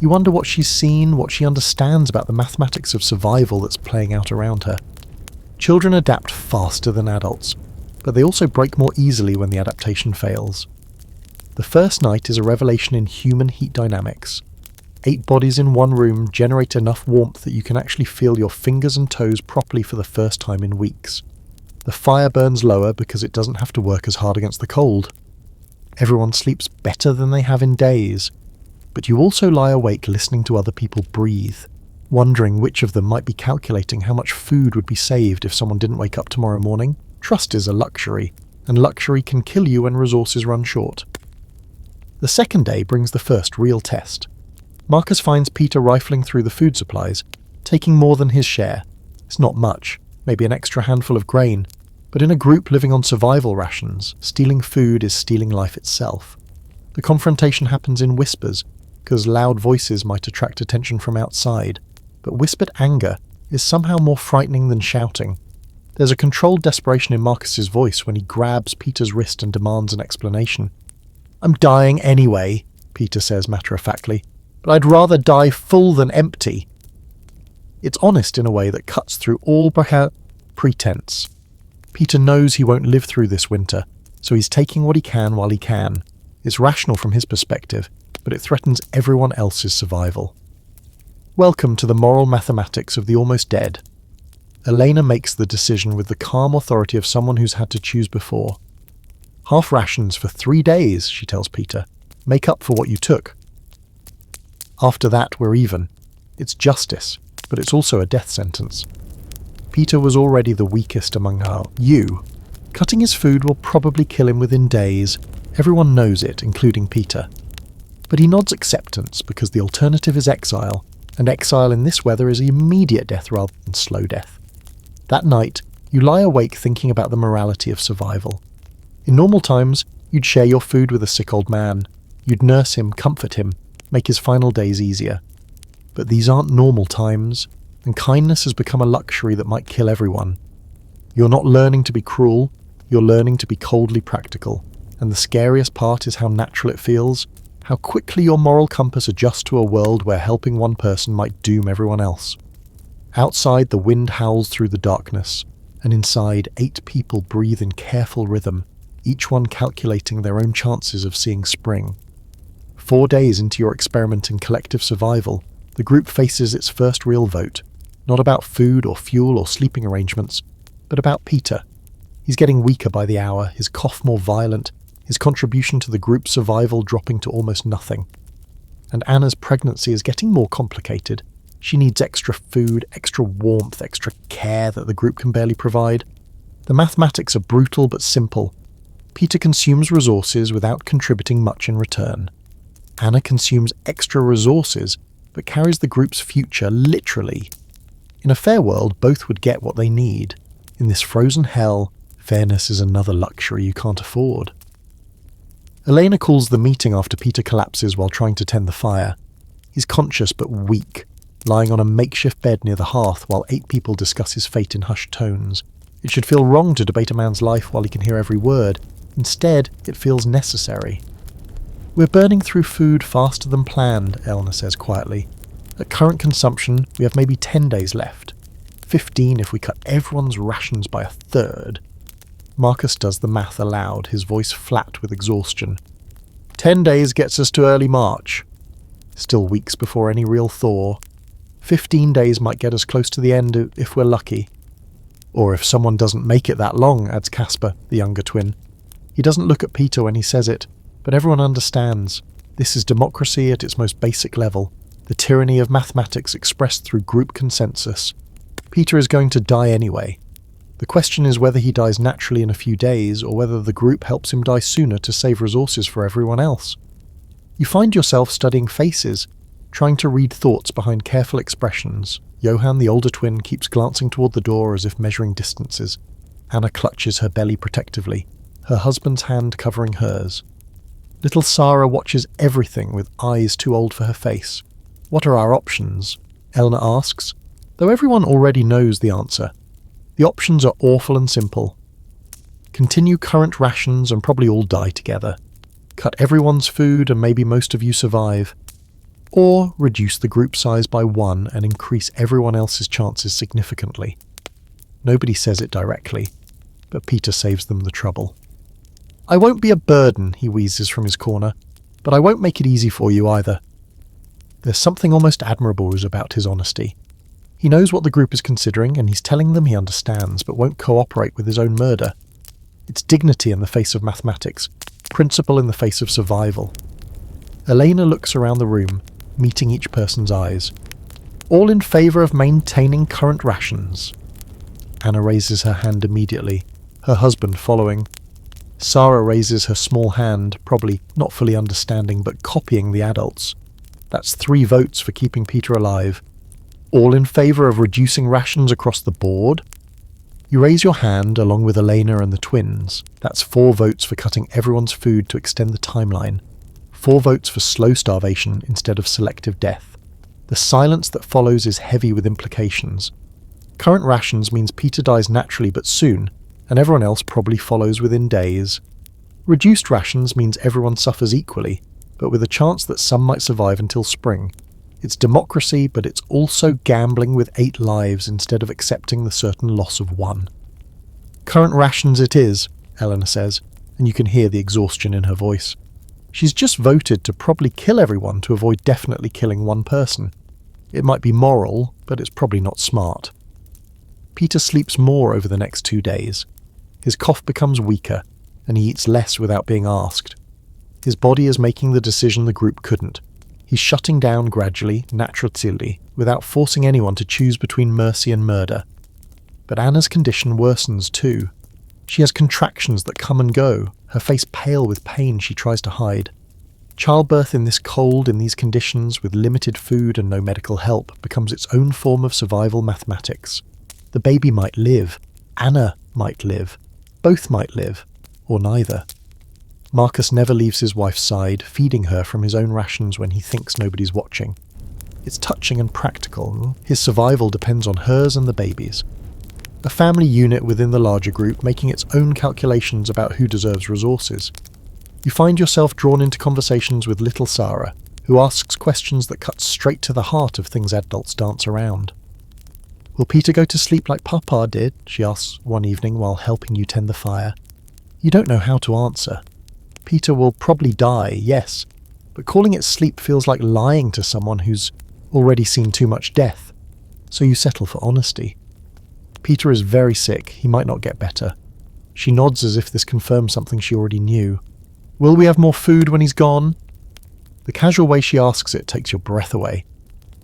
You wonder what she's seen, what she understands about the mathematics of survival that's playing out around her. Children adapt faster than adults, but they also break more easily when the adaptation fails. The first night is a revelation in human heat dynamics. 8 bodies in one room generate enough warmth that you can actually feel your fingers and toes properly for the first time in weeks. The fire burns lower because it doesn't have to work as hard against the cold. Everyone sleeps better than they have in days, but you also lie awake listening to other people breathe, wondering which of them might be calculating how much food would be saved if someone didn't wake up tomorrow morning. Trust is a luxury, and luxury can kill you when resources run short. The second day brings the first real test. Marcus finds Peter rifling through the food supplies, taking more than his share. It's not much, maybe an extra handful of grain, but in a group living on survival rations, stealing food is stealing life itself. The confrontation happens in whispers, because loud voices might attract attention from outside, but whispered anger is somehow more frightening than shouting. There's a controlled desperation in Marcus's voice when he grabs Peter's wrist and demands an explanation. "I'm dying anyway," Peter says matter-of-factly, "but I'd rather die full than empty." It's honest in a way that cuts through all pretense. Peter knows he won't live through this winter, so he's taking what he can while he can. It's rational from his perspective, but it threatens everyone else's survival. Welcome to the moral mathematics of the almost dead. Elena makes the decision with the calm authority of someone who's had to choose before. "Half rations for 3 days, she tells Peter. "Make up for what you took. After that, we're even. It's justice. but it's also a death sentence. Peter was already the weakest among you. Cutting his food will probably kill him within days. Everyone knows it, including Peter. But he nods acceptance because the alternative is exile, and exile in this weather is immediate death rather than slow death. That night, you lie awake thinking about the morality of survival. In normal times, you'd share your food with a sick old man. You'd nurse him, comfort him, make his final days easier. But these aren't normal times, and kindness has become a luxury that might kill everyone. You're not learning to be cruel, you're learning to be coldly practical, and the scariest part is how natural it feels, how quickly your moral compass adjusts to a world where helping one person might doom everyone else. Outside, the wind howls through the darkness, and inside, 8 people breathe in careful rhythm, each one calculating their own chances of seeing spring. 4 days into your experiment in collective survival, the group faces its first real vote, not about food or fuel or sleeping arrangements, but about Peter. He's getting weaker by the hour, his cough more violent, his contribution to the group's survival dropping to almost nothing. And Anna's pregnancy is getting more complicated. She needs extra food, extra warmth, extra care that the group can barely provide. The mathematics are brutal but simple. Peter consumes resources without contributing much in return. Anna consumes extra resources but carries the group's future literally. In a fair world, both would get what they need. In this frozen hell, fairness is another luxury you can't afford. Elena calls the meeting after Peter collapses while trying to tend the fire. He's conscious but weak, lying on a makeshift bed near the hearth while 8 people discuss his fate in hushed tones. It should feel wrong to debate a man's life while he can hear every word. Instead, it feels necessary. "We're burning through food faster than planned," Eleanor says quietly. "At current consumption, we have maybe 10 days left. 15 if we cut everyone's rations by a third." Marcus does the math aloud, his voice flat with exhaustion. 10 days gets us to early March. Still weeks before any real thaw. 15 days might get us close to the end if we're lucky. Or if someone doesn't make it that long, adds Casper, the younger twin. He doesn't look at Peter when he says it, but everyone understands. This is democracy at its most basic level, the tyranny of mathematics expressed through group consensus. Peter is going to die anyway. The question is whether he dies naturally in a few days or whether the group helps him die sooner to save resources for everyone else. You find yourself studying faces, trying to read thoughts behind careful expressions. Johan, the older twin, keeps glancing toward the door as if measuring distances. Anna clutches her belly protectively, her husband's hand covering hers. Little Sarah watches everything with eyes too old for her face. "What are our options?" Eleanor asks, though everyone already knows the answer. The options are awful and simple. Continue current rations and probably all die together. Cut everyone's food and maybe most of you survive. Or reduce the group size by 1 and increase everyone else's chances significantly. Nobody says it directly, but Peter saves them the trouble. "I won't be a burden," he wheezes from his corner, "but I won't make it easy for you either." There's something almost admirable about his honesty. He knows what the group is considering, and he's telling them he understands, but won't cooperate with his own murder. It's dignity in the face of mathematics, principle in the face of survival. Elena looks around the room, meeting each person's eyes. "All in favour of maintaining current rations?" Anna raises her hand immediately, her husband following. Sarah raises her small hand, probably not fully understanding but copying the adults. That's 3 votes for keeping Peter alive. "All in favour of reducing rations across the board?" You raise your hand along with Elena and the twins. That's 4 votes for cutting everyone's food to extend the timeline. 4 votes for slow starvation instead of selective death. The silence that follows is heavy with implications. Current rations means Peter dies naturally but soon, and everyone else probably follows within days. Reduced rations means everyone suffers equally, but with a chance that some might survive until spring. It's democracy, but it's also gambling with 8 lives instead of accepting the certain loss of 1. "Current rations it is," Eleanor says, and you can hear the exhaustion in her voice. She's just voted to probably kill everyone to avoid definitely killing one person. It might be moral, but it's probably not smart. Peter sleeps more over the next 2 days. His cough becomes weaker, and he eats less without being asked. His body is making the decision the group couldn't. He's shutting down gradually, naturally, without forcing anyone to choose between mercy and murder. But Anna's condition worsens too. She has contractions that come and go, her face pale with pain she tries to hide. Childbirth in this cold, in these conditions, with limited food and no medical help, becomes its own form of survival mathematics. The baby might live. Anna might live. Both might live. Or neither. Marcus never leaves his wife's side, feeding her from his own rations when he thinks nobody's watching. It's touching and practical. His survival depends on hers and the baby's. A family unit within the larger group making its own calculations about who deserves resources. You find yourself drawn into conversations with little Sarah, who asks questions that cut straight to the heart of things adults dance around. "Will Peter go to sleep like Papa did?" she asks one evening while helping you tend the fire. You don't know how to answer. Peter will probably die, yes, but calling it sleep feels like lying to someone who's already seen too much death, so you settle for honesty. Peter is very sick, he might not get better. She nods as if this confirms something she already knew. "Will we have more food when he's gone?" The casual way she asks it takes your breath away.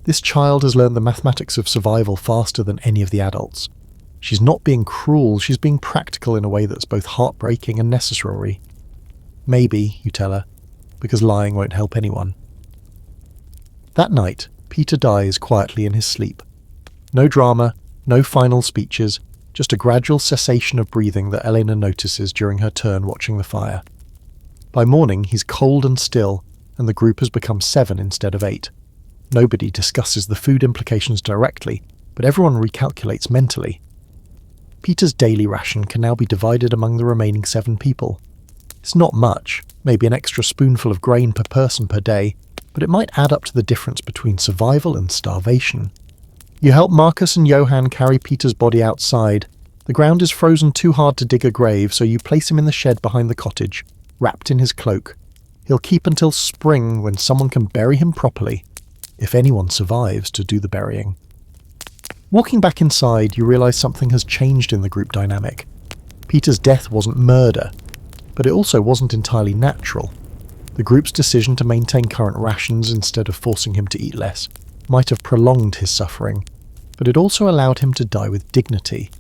This child has learned the mathematics of survival faster than any of the adults. She's not being cruel, she's being practical in a way that's both heartbreaking and necessary. Maybe, you tell her, because lying won't help anyone. That night, Peter dies quietly in his sleep. No drama, no final speeches, just a gradual cessation of breathing that Elena notices during her turn watching the fire. By morning, he's cold and still, and the group has become 7 instead of 8. Nobody discusses the food implications directly, but everyone recalculates mentally. Peter's daily ration can now be divided among the remaining 7 people. It's not much, maybe an extra spoonful of grain per person per day, but it might add up to the difference between survival and starvation. You help Marcus and Johann carry Peter's body outside. The ground is frozen too hard to dig a grave, so you place him in the shed behind the cottage, wrapped in his cloak. He'll keep until spring when someone can bury him properly, if anyone survives to do the burying. Walking back inside, you realise something has changed in the group dynamic. Peter's death wasn't murder, but it also wasn't entirely natural. The group's decision to maintain current rations instead of forcing him to eat less might have prolonged his suffering, but it also allowed him to die with dignity.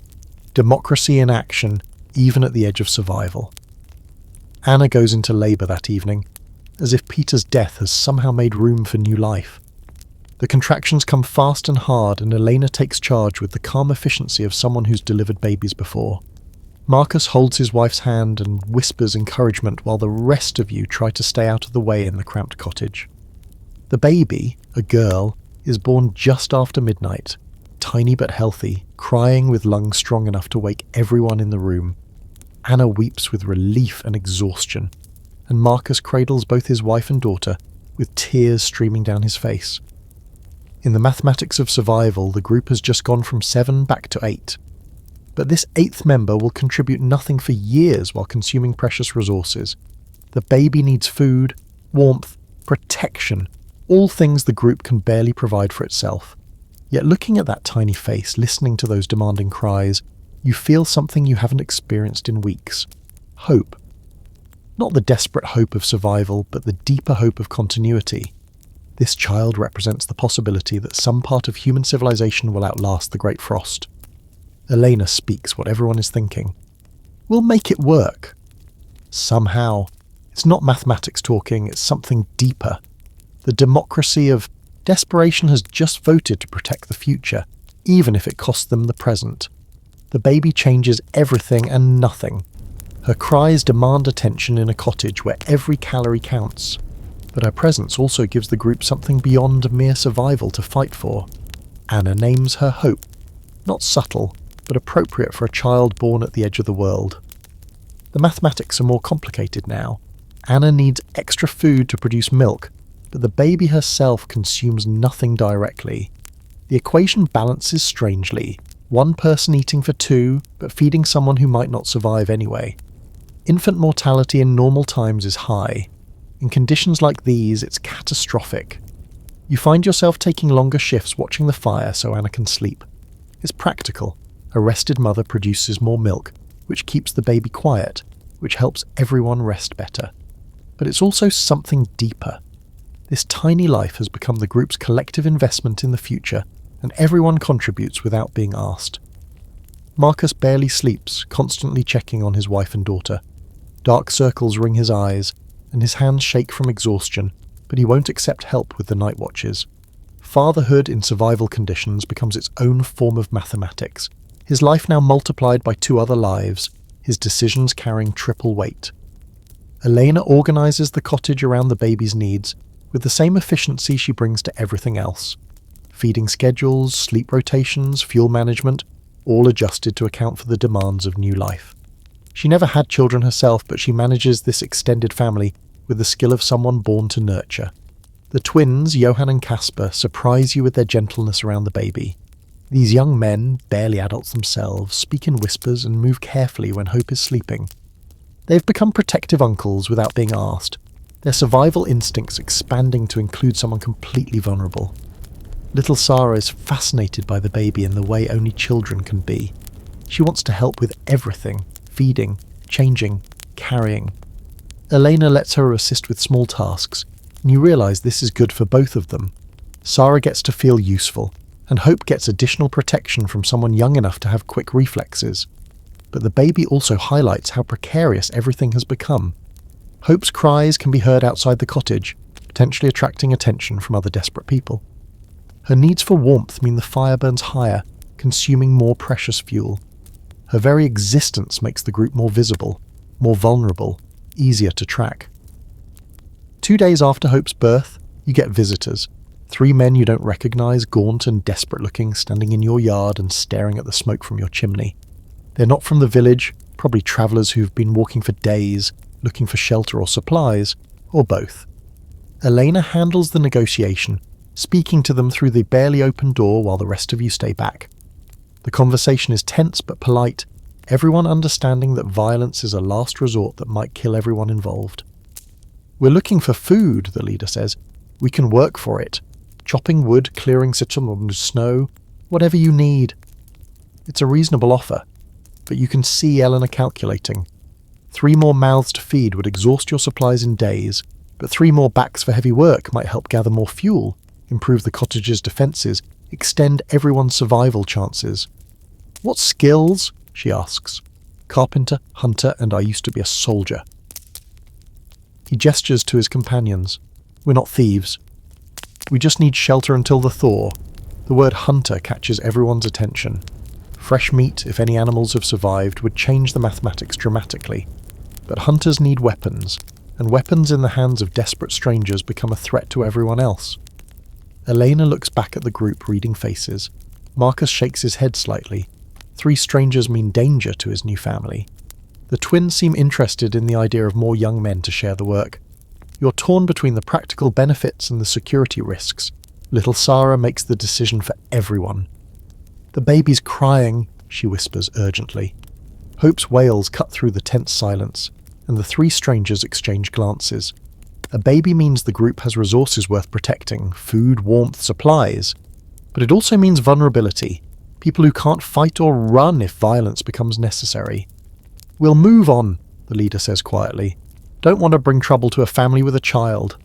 Democracy in action, even at the edge of survival. Anna goes into labour that evening, as if Peter's death has somehow made room for new life. The contractions come fast and hard, and Elena takes charge with the calm efficiency of someone who's delivered babies before. Marcus holds his wife's hand and whispers encouragement while the rest of you try to stay out of the way in the cramped cottage. The baby, a girl, is born just after midnight, tiny but healthy, crying with lungs strong enough to wake everyone in the room. Anna weeps with relief and exhaustion, and Marcus cradles both his wife and daughter, with tears streaming down his face. In the mathematics of survival, the group has just gone from 7 back to 8. But this 8th member will contribute nothing for years while consuming precious resources. The baby needs food, warmth, protection, all things the group can barely provide for itself. Yet looking at that tiny face, listening to those demanding cries, you feel something you haven't experienced in weeks. Hope. Not the desperate hope of survival, but the deeper hope of continuity. This child represents the possibility that some part of human civilization will outlast the Great Frost. Elena speaks what everyone is thinking. We'll make it work. Somehow. It's not mathematics talking, it's something deeper. The democracy of Desperation has just voted to protect the future, even if it costs them the present. The baby changes everything and nothing. Her cries demand attention in a cottage where every calorie counts. But her presence also gives the group something beyond mere survival to fight for. Anna names her hope. Not subtle, but appropriate for a child born at the edge of the world. The mathematics are more complicated now. Anna needs extra food to produce milk, but the baby herself consumes nothing directly. The equation balances strangely. One person eating for 2, but feeding someone who might not survive anyway. Infant mortality in normal times is high. In conditions like these, it's catastrophic. You find yourself taking longer shifts watching the fire so Anna can sleep. It's practical. A rested mother produces more milk, which keeps the baby quiet, which helps everyone rest better. But it's also something deeper. This tiny life has become the group's collective investment in the future, and everyone contributes without being asked. Marcus barely sleeps, constantly checking on his wife and daughter. Dark circles ring his eyes, and his hands shake from exhaustion, but he won't accept help with the night watches. Fatherhood in survival conditions becomes its own form of mathematics, his life now multiplied by 2 other lives, his decisions carrying triple weight. Elena organises the cottage around the baby's needs, with the same efficiency she brings to everything else. Feeding schedules, sleep rotations, fuel management, all adjusted to account for the demands of new life. She never had children herself, but she manages this extended family with the skill of someone born to nurture. The twins, Johann and Caspar, surprise you with their gentleness around the baby. These young men, barely adults themselves, speak in whispers and move carefully when Hope is sleeping. They've become protective uncles without being asked, their survival instincts expanding to include someone completely vulnerable. Little Sarah is fascinated by the baby in the way only children can be. She wants to help with everything: feeding, changing, carrying. Elena lets her assist with small tasks, and you realise this is good for both of them. Sarah gets to feel useful, and Hope gets additional protection from someone young enough to have quick reflexes. But the baby also highlights how precarious everything has become. Hope's cries can be heard outside the cottage, potentially attracting attention from other desperate people. Her needs for warmth mean the fire burns higher, consuming more precious fuel. Her very existence makes the group more visible, more vulnerable, easier to track. 2 days after Hope's birth, you get visitors. 3 men you don't recognise, gaunt and desperate-looking, standing in your yard and staring at the smoke from your chimney. They're not from the village, probably travellers who've been walking for days, looking for shelter or supplies, or both. Elena handles the negotiation, speaking to them through the barely open door while the rest of you stay back. The conversation is tense but polite, everyone understanding that violence is a last resort that might kill everyone involved. "We're looking for food," the leader says. "We can work for it. Chopping wood, clearing snow, whatever you need." It's a reasonable offer, but you can see Eleanor calculating. 3 more mouths to feed would exhaust your supplies in days, but 3 more backs for heavy work might help gather more fuel, improve the cottage's defences, extend everyone's survival chances. "What skills?" she asks. "Carpenter, hunter, and I used to be a soldier." He gestures to his companions. "We're not thieves. We just need shelter until the thaw." The word hunter catches everyone's attention. Fresh meat, if any animals have survived, would change the mathematics dramatically. But hunters need weapons, and weapons in the hands of desperate strangers become a threat to everyone else. Elena looks back at the group, reading faces. Marcus shakes his head slightly. 3 strangers mean danger to his new family. The twins seem interested in the idea of more young men to share the work. You're torn between the practical benefits and the security risks. Little Sarah makes the decision for everyone. "The baby's crying," she whispers urgently. Hope's wails cut through the tense silence, and the 3 strangers exchange glances. A baby means the group has resources worth protecting: food, warmth, supplies. But it also means vulnerability, people who can't fight or run if violence becomes necessary. "We'll move on," the leader says quietly. "Don't want to bring trouble to a family with a child."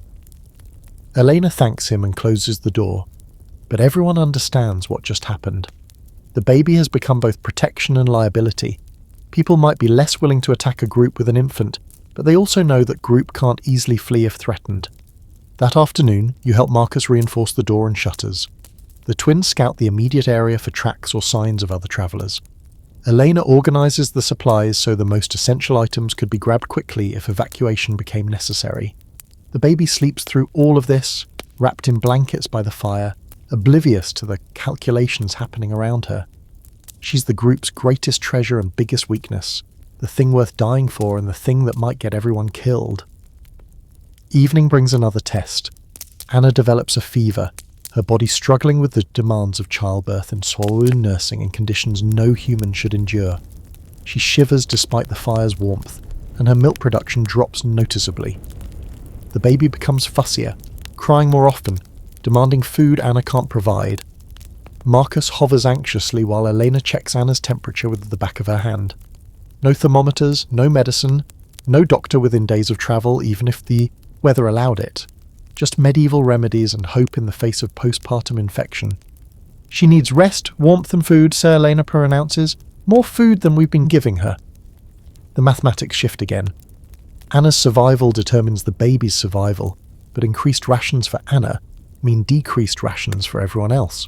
Elena thanks him and closes the door, but everyone understands what just happened. The baby has become both protection and liability. People might be less willing to attack a group with an infant, but they also know that group can't easily flee if threatened. That afternoon, you help Marcus reinforce the door and shutters. The twins scout the immediate area for tracks or signs of other travellers. Elena organises the supplies so the most essential items could be grabbed quickly if evacuation became necessary. The baby sleeps through all of this, wrapped in blankets by the fire, oblivious to the calculations happening around her. She's the group's greatest treasure and biggest weakness, the thing worth dying for and the thing that might get everyone killed. Evening brings another test. Anna develops a fever, her body struggling with the demands of childbirth and swallowing nursing in conditions no human should endure. She shivers despite the fire's warmth, and her milk production drops noticeably. The baby becomes fussier, crying more often, demanding food Anna can't provide. Marcus hovers anxiously while Elena checks Anna's temperature with the back of her hand. No thermometers, no medicine, no doctor within days of travel, even if the weather allowed it. just medieval remedies and hope in the face of postpartum infection. "She needs rest, warmth and food," Sir Elena pronounces. "More food than we've been giving her." The mathematics shift again. Anna's survival determines the baby's survival, but increased rations for Anna mean decreased rations for everyone else.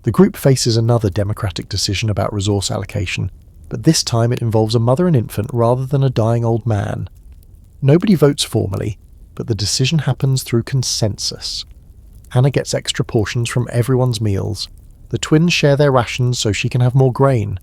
The group faces another democratic decision about resource allocation, but this time it involves a mother and infant rather than a dying old man. Nobody votes formally, but the decision happens through consensus. Anna gets extra portions from everyone's meals. The twins share their rations so she can have more grain.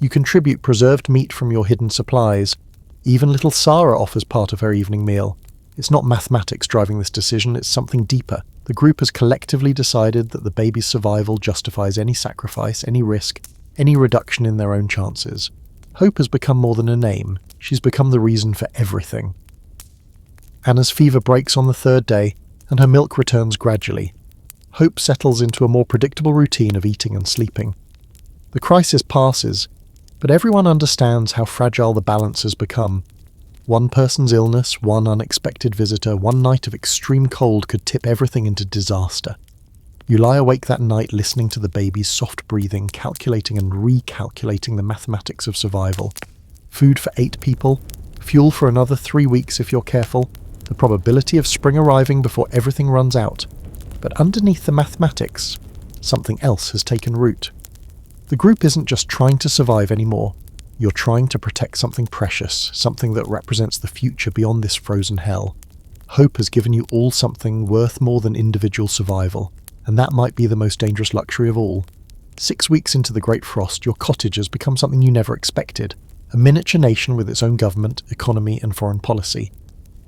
You contribute preserved meat from your hidden supplies. Even little Sarah offers part of her evening meal. It's not mathematics driving this decision, it's something deeper. The group has collectively decided that the baby's survival justifies any sacrifice, any risk, any reduction in their own chances. Hope has become more than a name. She's become the reason for everything. Anna's fever breaks on the third day, and her milk returns gradually. Hope settles into a more predictable routine of eating and sleeping. The crisis passes, but everyone understands how fragile the balance has become. One person's illness, one unexpected visitor, one night of extreme cold could tip everything into disaster. You lie awake that night listening to the baby's soft breathing, calculating and recalculating the mathematics of survival. Food for 8 people, fuel for another 3 weeks if you're careful, the probability of spring arriving before everything runs out. But underneath the mathematics, something else has taken root. The group isn't just trying to survive anymore. You're trying to protect something precious, something that represents the future beyond this frozen hell. Hope has given you all something worth more than individual survival, and that might be the most dangerous luxury of all. 6 weeks into the Great Frost, your cottage has become something you never expected. A miniature nation with its own government, economy and foreign policy.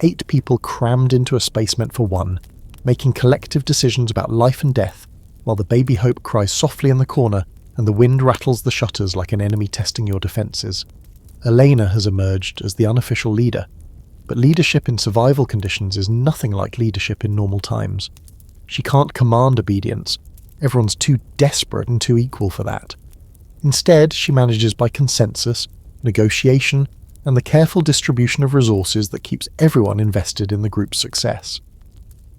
8 people crammed into a space meant for one, making collective decisions about life and death, while the baby Hope cries softly in the corner and the wind rattles the shutters like an enemy testing your defences. Elena has emerged as the unofficial leader, but leadership in survival conditions is nothing like leadership in normal times. She can't command obedience. Everyone's too desperate and too equal for that. Instead, she manages by consensus, negotiation, and the careful distribution of resources that keeps everyone invested in the group's success.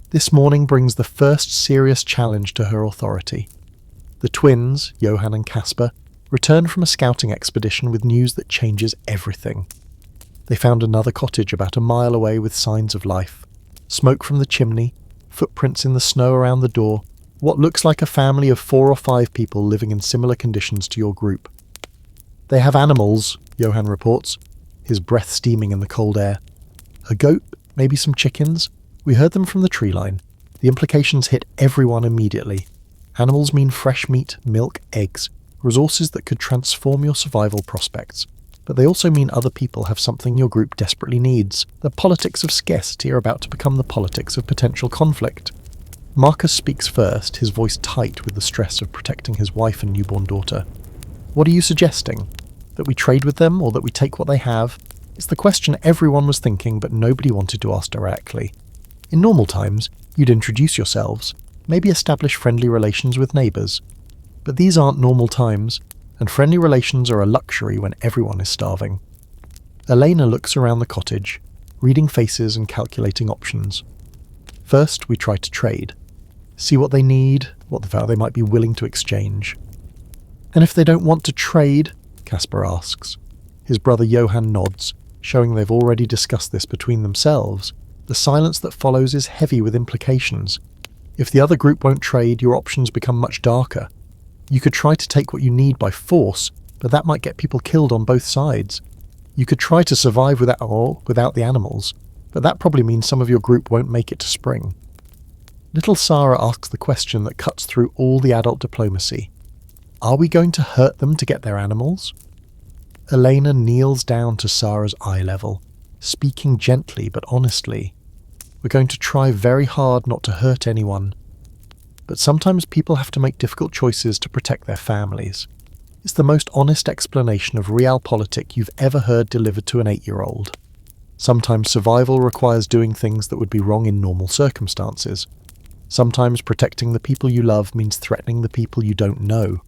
This morning brings the first serious challenge to her authority. The twins, Johann and Caspar, return from a scouting expedition with news that changes everything. They found another cottage about a mile away with signs of life. Smoke from the chimney, footprints in the snow around the door, what looks like a family of 4 or 5 people living in similar conditions to your group. "They have animals," Johann reports, his breath steaming in the cold air. "A goat, maybe some chickens. We heard them from the tree line." The implications hit everyone immediately. Animals mean fresh meat, milk, eggs, resources that could transform your survival prospects. But they also mean other people have something your group desperately needs. The politics of scarcity are about to become the politics of potential conflict. Marcus speaks first, his voice tight with the stress of protecting his wife and newborn daughter. "What are you suggesting? That we trade with them or that we take what they have?" It's the question everyone was thinking, but nobody wanted to ask directly. In normal times, you'd introduce yourselves, maybe establish friendly relations with neighbours. But these aren't normal times, and friendly relations are a luxury when everyone is starving. Elena looks around the cottage, reading faces and calculating options. First, we try to trade. See what they need, what they might be willing to exchange. "And if they don't want to trade?" Caspar asks. His brother Johann nods, showing they've already discussed this between themselves. The silence that follows is heavy with implications. If the other group won't trade, your options become much darker. You could try to take what you need by force, but that might get people killed on both sides. You could try to survive without the animals, but that probably means some of your group won't make it to spring. Little Sarah asks the question that cuts through all the adult diplomacy. Are we going to hurt them to get their animals? Elena kneels down to Sarah's eye level, speaking gently but honestly. We're going to try very hard not to hurt anyone. But sometimes people have to make difficult choices to protect their families. It's the most honest explanation of realpolitik you've ever heard delivered to an 8-year-old. Sometimes survival requires doing things that would be wrong in normal circumstances. Sometimes protecting the people you love means threatening the people you don't know.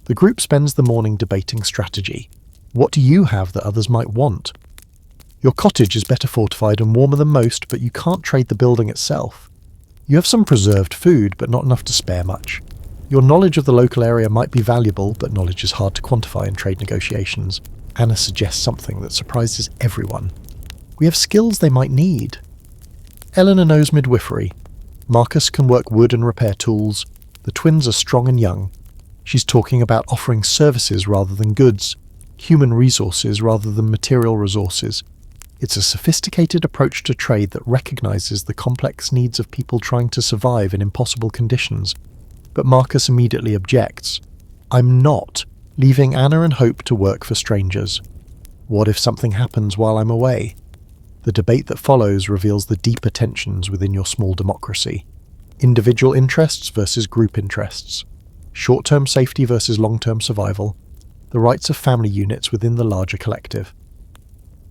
The group spends the morning debating strategy. What do you have that others might want? Your cottage is better fortified and warmer than most, but you can't trade the building itself. You have some preserved food, but not enough to spare much. Your knowledge of the local area might be valuable, but knowledge is hard to quantify in trade negotiations. Anna suggests something that surprises everyone. We have skills they might need. Eleanor knows midwifery. Marcus can work wood and repair tools. The twins are strong and young. She's talking about offering services rather than goods, human resources rather than material resources. It's a sophisticated approach to trade that recognizes the complex needs of people trying to survive in impossible conditions. But Marcus immediately objects. I'm not leaving Anna and Hope to work for strangers. What if something happens while I'm away? The debate that follows reveals the deeper tensions within your small democracy. Individual interests versus group interests. Short-term safety versus long-term survival. The rights of family units within the larger collective.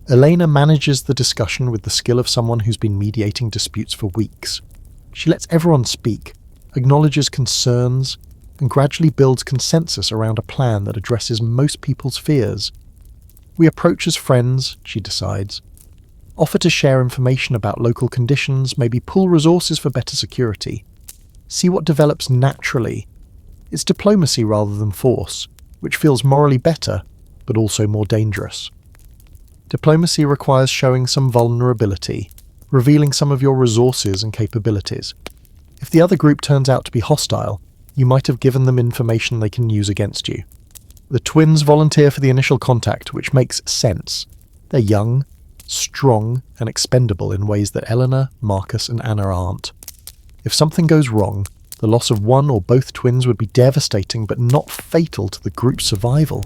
Elena manages the discussion with the skill of someone who's been mediating disputes for weeks. She lets everyone speak, acknowledges concerns, and gradually builds consensus around a plan that addresses most people's fears. We approach as friends, she decides. Offer to share information about local conditions, maybe pool resources for better security. See what develops naturally. It's diplomacy rather than force, which feels morally better, but also more dangerous. Diplomacy requires showing some vulnerability, revealing some of your resources and capabilities. If the other group turns out to be hostile, you might have given them information they can use against you. The twins volunteer for the initial contact, which makes sense. They're young, strong, and expendable in ways that Eleanor, Marcus, and Anna aren't. If something goes wrong, the loss of one or both twins would be devastating but not fatal to the group's survival.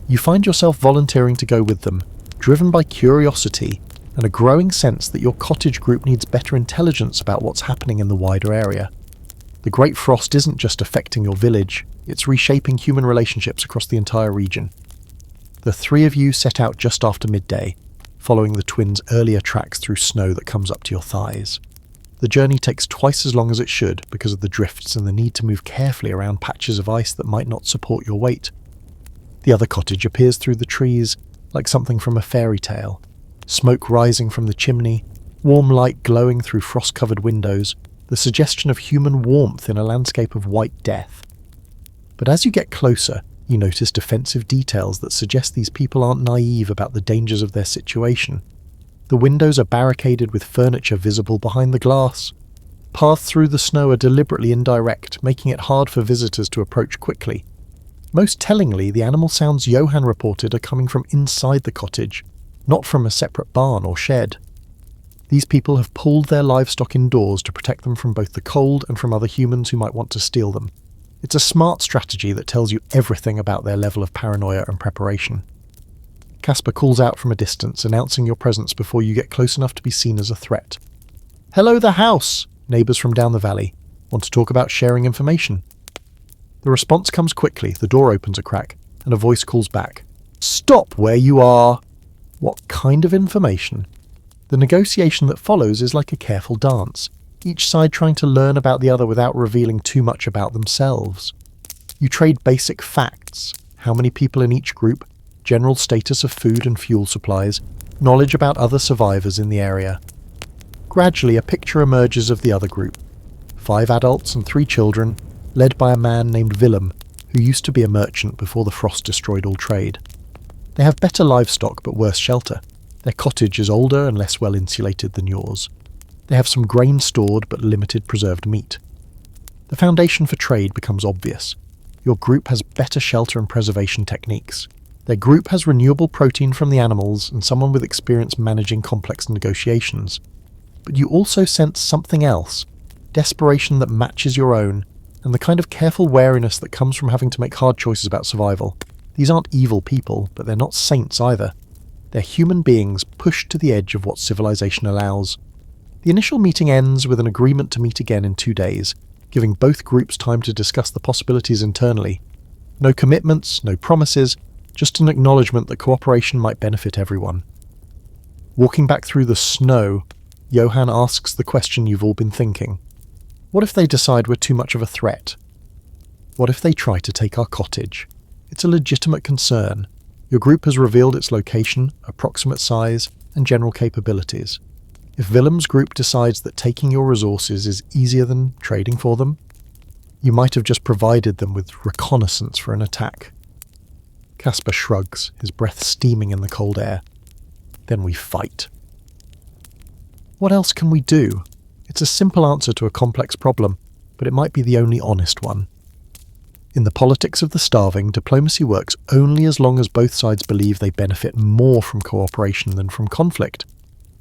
You find yourself volunteering to go with them, driven by curiosity and a growing sense that your cottage group needs better intelligence about what's happening in the wider area. The Great Frost isn't just affecting your village, it's reshaping human relationships across the entire region. The three of you set out just after midday, following the twins' earlier tracks through snow that comes up to your thighs. The journey takes twice as long as it should because of the drifts and the need to move carefully around patches of ice that might not support your weight. The other cottage appears through the trees, like something from a fairy tale. Smoke rising from the chimney, warm light glowing through frost-covered windows, the suggestion of human warmth in a landscape of white death. But as you get closer, you notice defensive details that suggest these people aren't naive about the dangers of their situation. The windows are barricaded with furniture visible behind the glass. Paths through the snow are deliberately indirect, making it hard for visitors to approach quickly. Most tellingly, the animal sounds Johann reported are coming from inside the cottage, not from a separate barn or shed. These people have pulled their livestock indoors to protect them from both the cold and from other humans who might want to steal them. It's a smart strategy that tells you everything about their level of paranoia and preparation. Casper calls out from a distance, announcing your presence before you get close enough to be seen as a threat. "Hello, the house!" Neighbours from down the valley want to talk about sharing information. The response comes quickly, the door opens a crack, and a voice calls back. "Stop where you are!" What kind of information? The negotiation that follows is like a careful dance, each side trying to learn about the other without revealing too much about themselves. You trade basic facts, how many people in each group, general status of food and fuel supplies, knowledge about other survivors in the area. Gradually, a picture emerges of the other group. 5 adults and 3 children, led by a man named Willem, who used to be a merchant before the frost destroyed all trade. They have better livestock but worse shelter. Their cottage is older and less well insulated than yours. They have some grain stored but limited preserved meat. The foundation for trade becomes obvious. Your group has better shelter and preservation techniques. Their group has renewable protein from the animals and someone with experience managing complex negotiations. But you also sense something else, desperation that matches your own, and the kind of careful wariness that comes from having to make hard choices about survival. These aren't evil people, but they're not saints either. They're human beings pushed to the edge of what civilization allows. The initial meeting ends with an agreement to meet again in 2 days, giving both groups time to discuss the possibilities internally. No commitments, no promises, just an acknowledgement that cooperation might benefit everyone. Walking back through the snow, Johann asks the question you've all been thinking. What if they decide we're too much of a threat? What if they try to take our cottage? It's a legitimate concern. Your group has revealed its location, approximate size, and general capabilities. If Willem's group decides that taking your resources is easier than trading for them, you might have just provided them with reconnaissance for an attack. Casper shrugs, his breath steaming in the cold air. Then we fight. What else can we do? It's a simple answer to a complex problem, but it might be the only honest one. In the politics of the starving, diplomacy works only as long as both sides believe they benefit more from cooperation than from conflict.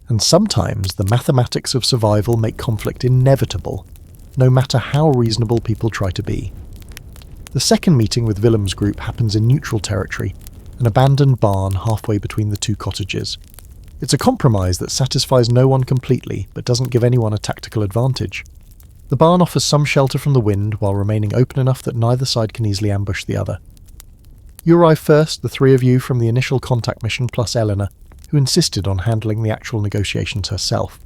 And sometimes the mathematics of survival make conflict inevitable, no matter how reasonable people try to be. The second meeting with Willem's group happens in neutral territory, an abandoned barn halfway between the two cottages. It's a compromise that satisfies no one completely, but doesn't give anyone a tactical advantage. The barn offers some shelter from the wind while remaining open enough that neither side can easily ambush the other. You arrive first, the three of you from the initial contact mission plus Eleanor, who insisted on handling the actual negotiations herself.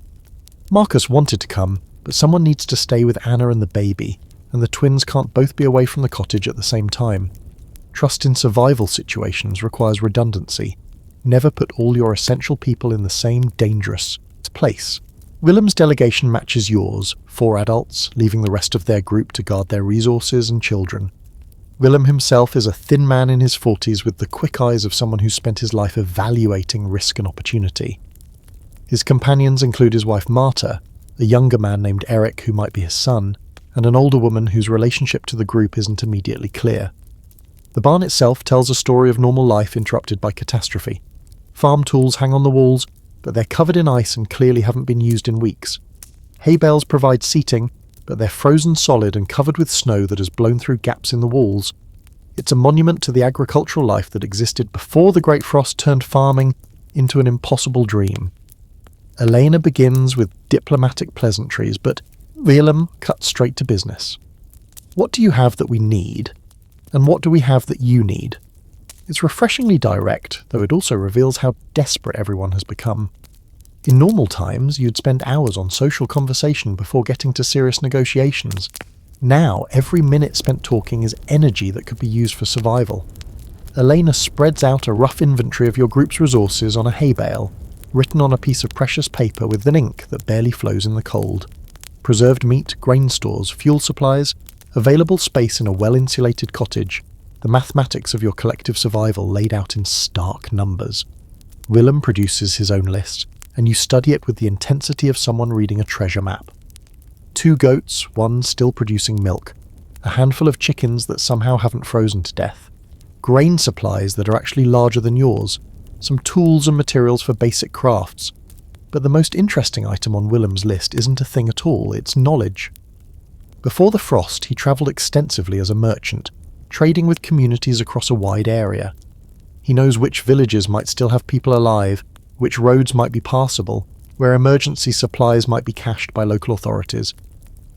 Marcus wanted to come, but someone needs to stay with Anna and the baby, and the twins can't both be away from the cottage at the same time. Trust in survival situations requires redundancy. Never put all your essential people in the same dangerous place. Willem's delegation matches yours, 4 adults, leaving the rest of their group to guard their resources and children. Willem himself is a thin man in his 40s with the quick eyes of someone who spent his life evaluating risk and opportunity. His companions include his wife Marta, a younger man named Eric who might be his son, and an older woman whose relationship to the group isn't immediately clear. The barn itself tells a story of normal life interrupted by catastrophe. Farm tools hang on the walls, but they're covered in ice and clearly haven't been used in weeks. Hay bales provide seating, but they're frozen solid and covered with snow that has blown through gaps in the walls. It's a monument to the agricultural life that existed before the Great Frost turned farming into an impossible dream. Elena begins with diplomatic pleasantries, but Willem cuts straight to business. What do you have that we need? And what do we have that you need? It's refreshingly direct, though it also reveals how desperate everyone has become. In normal times, you'd spend hours on social conversation before getting to serious negotiations. Now, every minute spent talking is energy that could be used for survival. Elena spreads out a rough inventory of your group's resources on a hay bale, written on a piece of precious paper with an ink that barely flows in the cold. Preserved meat, grain stores, fuel supplies, available space in a well-insulated cottage, the mathematics of your collective survival laid out in stark numbers. Willem produces his own list, and you study it with the intensity of someone reading a treasure map. 2 goats, 1 still producing milk, a handful of chickens that somehow haven't frozen to death, grain supplies that are actually larger than yours, some tools and materials for basic crafts. But the most interesting item on Willem's list isn't a thing at all, it's knowledge. Before the frost, he travelled extensively as a merchant, trading with communities across a wide area. He knows which villages might still have people alive, which roads might be passable, where emergency supplies might be cached by local authorities.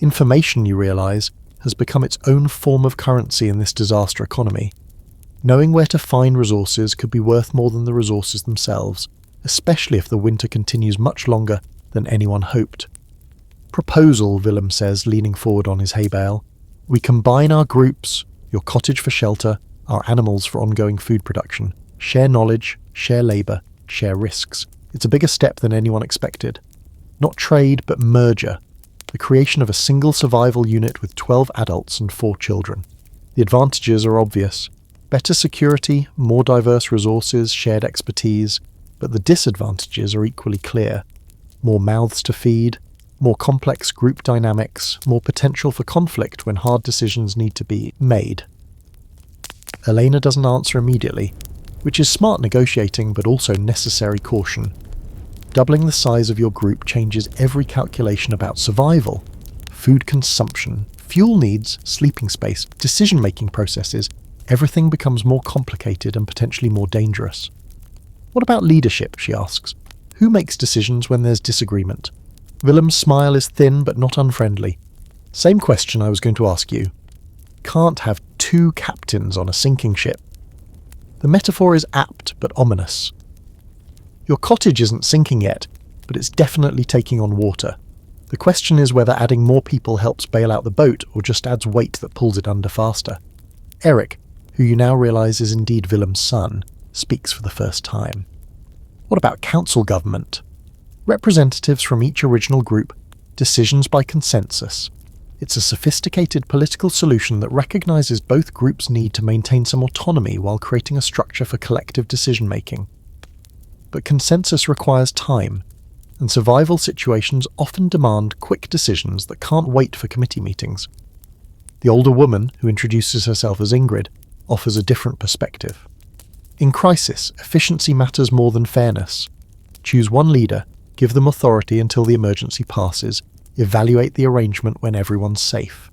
Information, you realise, has become its own form of currency in this disaster economy. Knowing where to find resources could be worth more than the resources themselves, especially if the winter continues much longer than anyone hoped. Proposal, Willem says, leaning forward on his hay bale. We combine our groups, your cottage for shelter, our animals for ongoing food production, share knowledge, share labour, share risks. It's a bigger step than anyone expected. Not trade, but merger. The creation of a single survival unit with 12 adults and 4 children. The advantages are obvious. Better security, more diverse resources, shared expertise, but the disadvantages are equally clear. More mouths to feed, more complex group dynamics, more potential for conflict when hard decisions need to be made. Elena doesn't answer immediately, which is smart negotiating but also necessary caution. Doubling the size of your group changes every calculation about survival. Food consumption, fuel needs, sleeping space, decision-making processes, everything becomes more complicated and potentially more dangerous. What about leadership, she asks. Who makes decisions when there's disagreement? Willem's smile is thin but not unfriendly. Same question I was going to ask you. Can't have 2 captains on a sinking ship. The metaphor is apt but ominous. Your cottage isn't sinking yet, but it's definitely taking on water. The question is whether adding more people helps bail out the boat or just adds weight that pulls it under faster. Eric, who you now realise is indeed Willem's son, speaks for the first time. What about council government? Representatives from each original group, decisions by consensus. It's a sophisticated political solution that recognises both groups' need to maintain some autonomy while creating a structure for collective decision-making. But consensus requires time, and survival situations often demand quick decisions that can't wait for committee meetings. The older woman, who introduces herself as Ingrid, offers a different perspective. In crisis, efficiency matters more than fairness. Choose one leader, give them authority until the emergency passes, evaluate the arrangement when everyone's safe.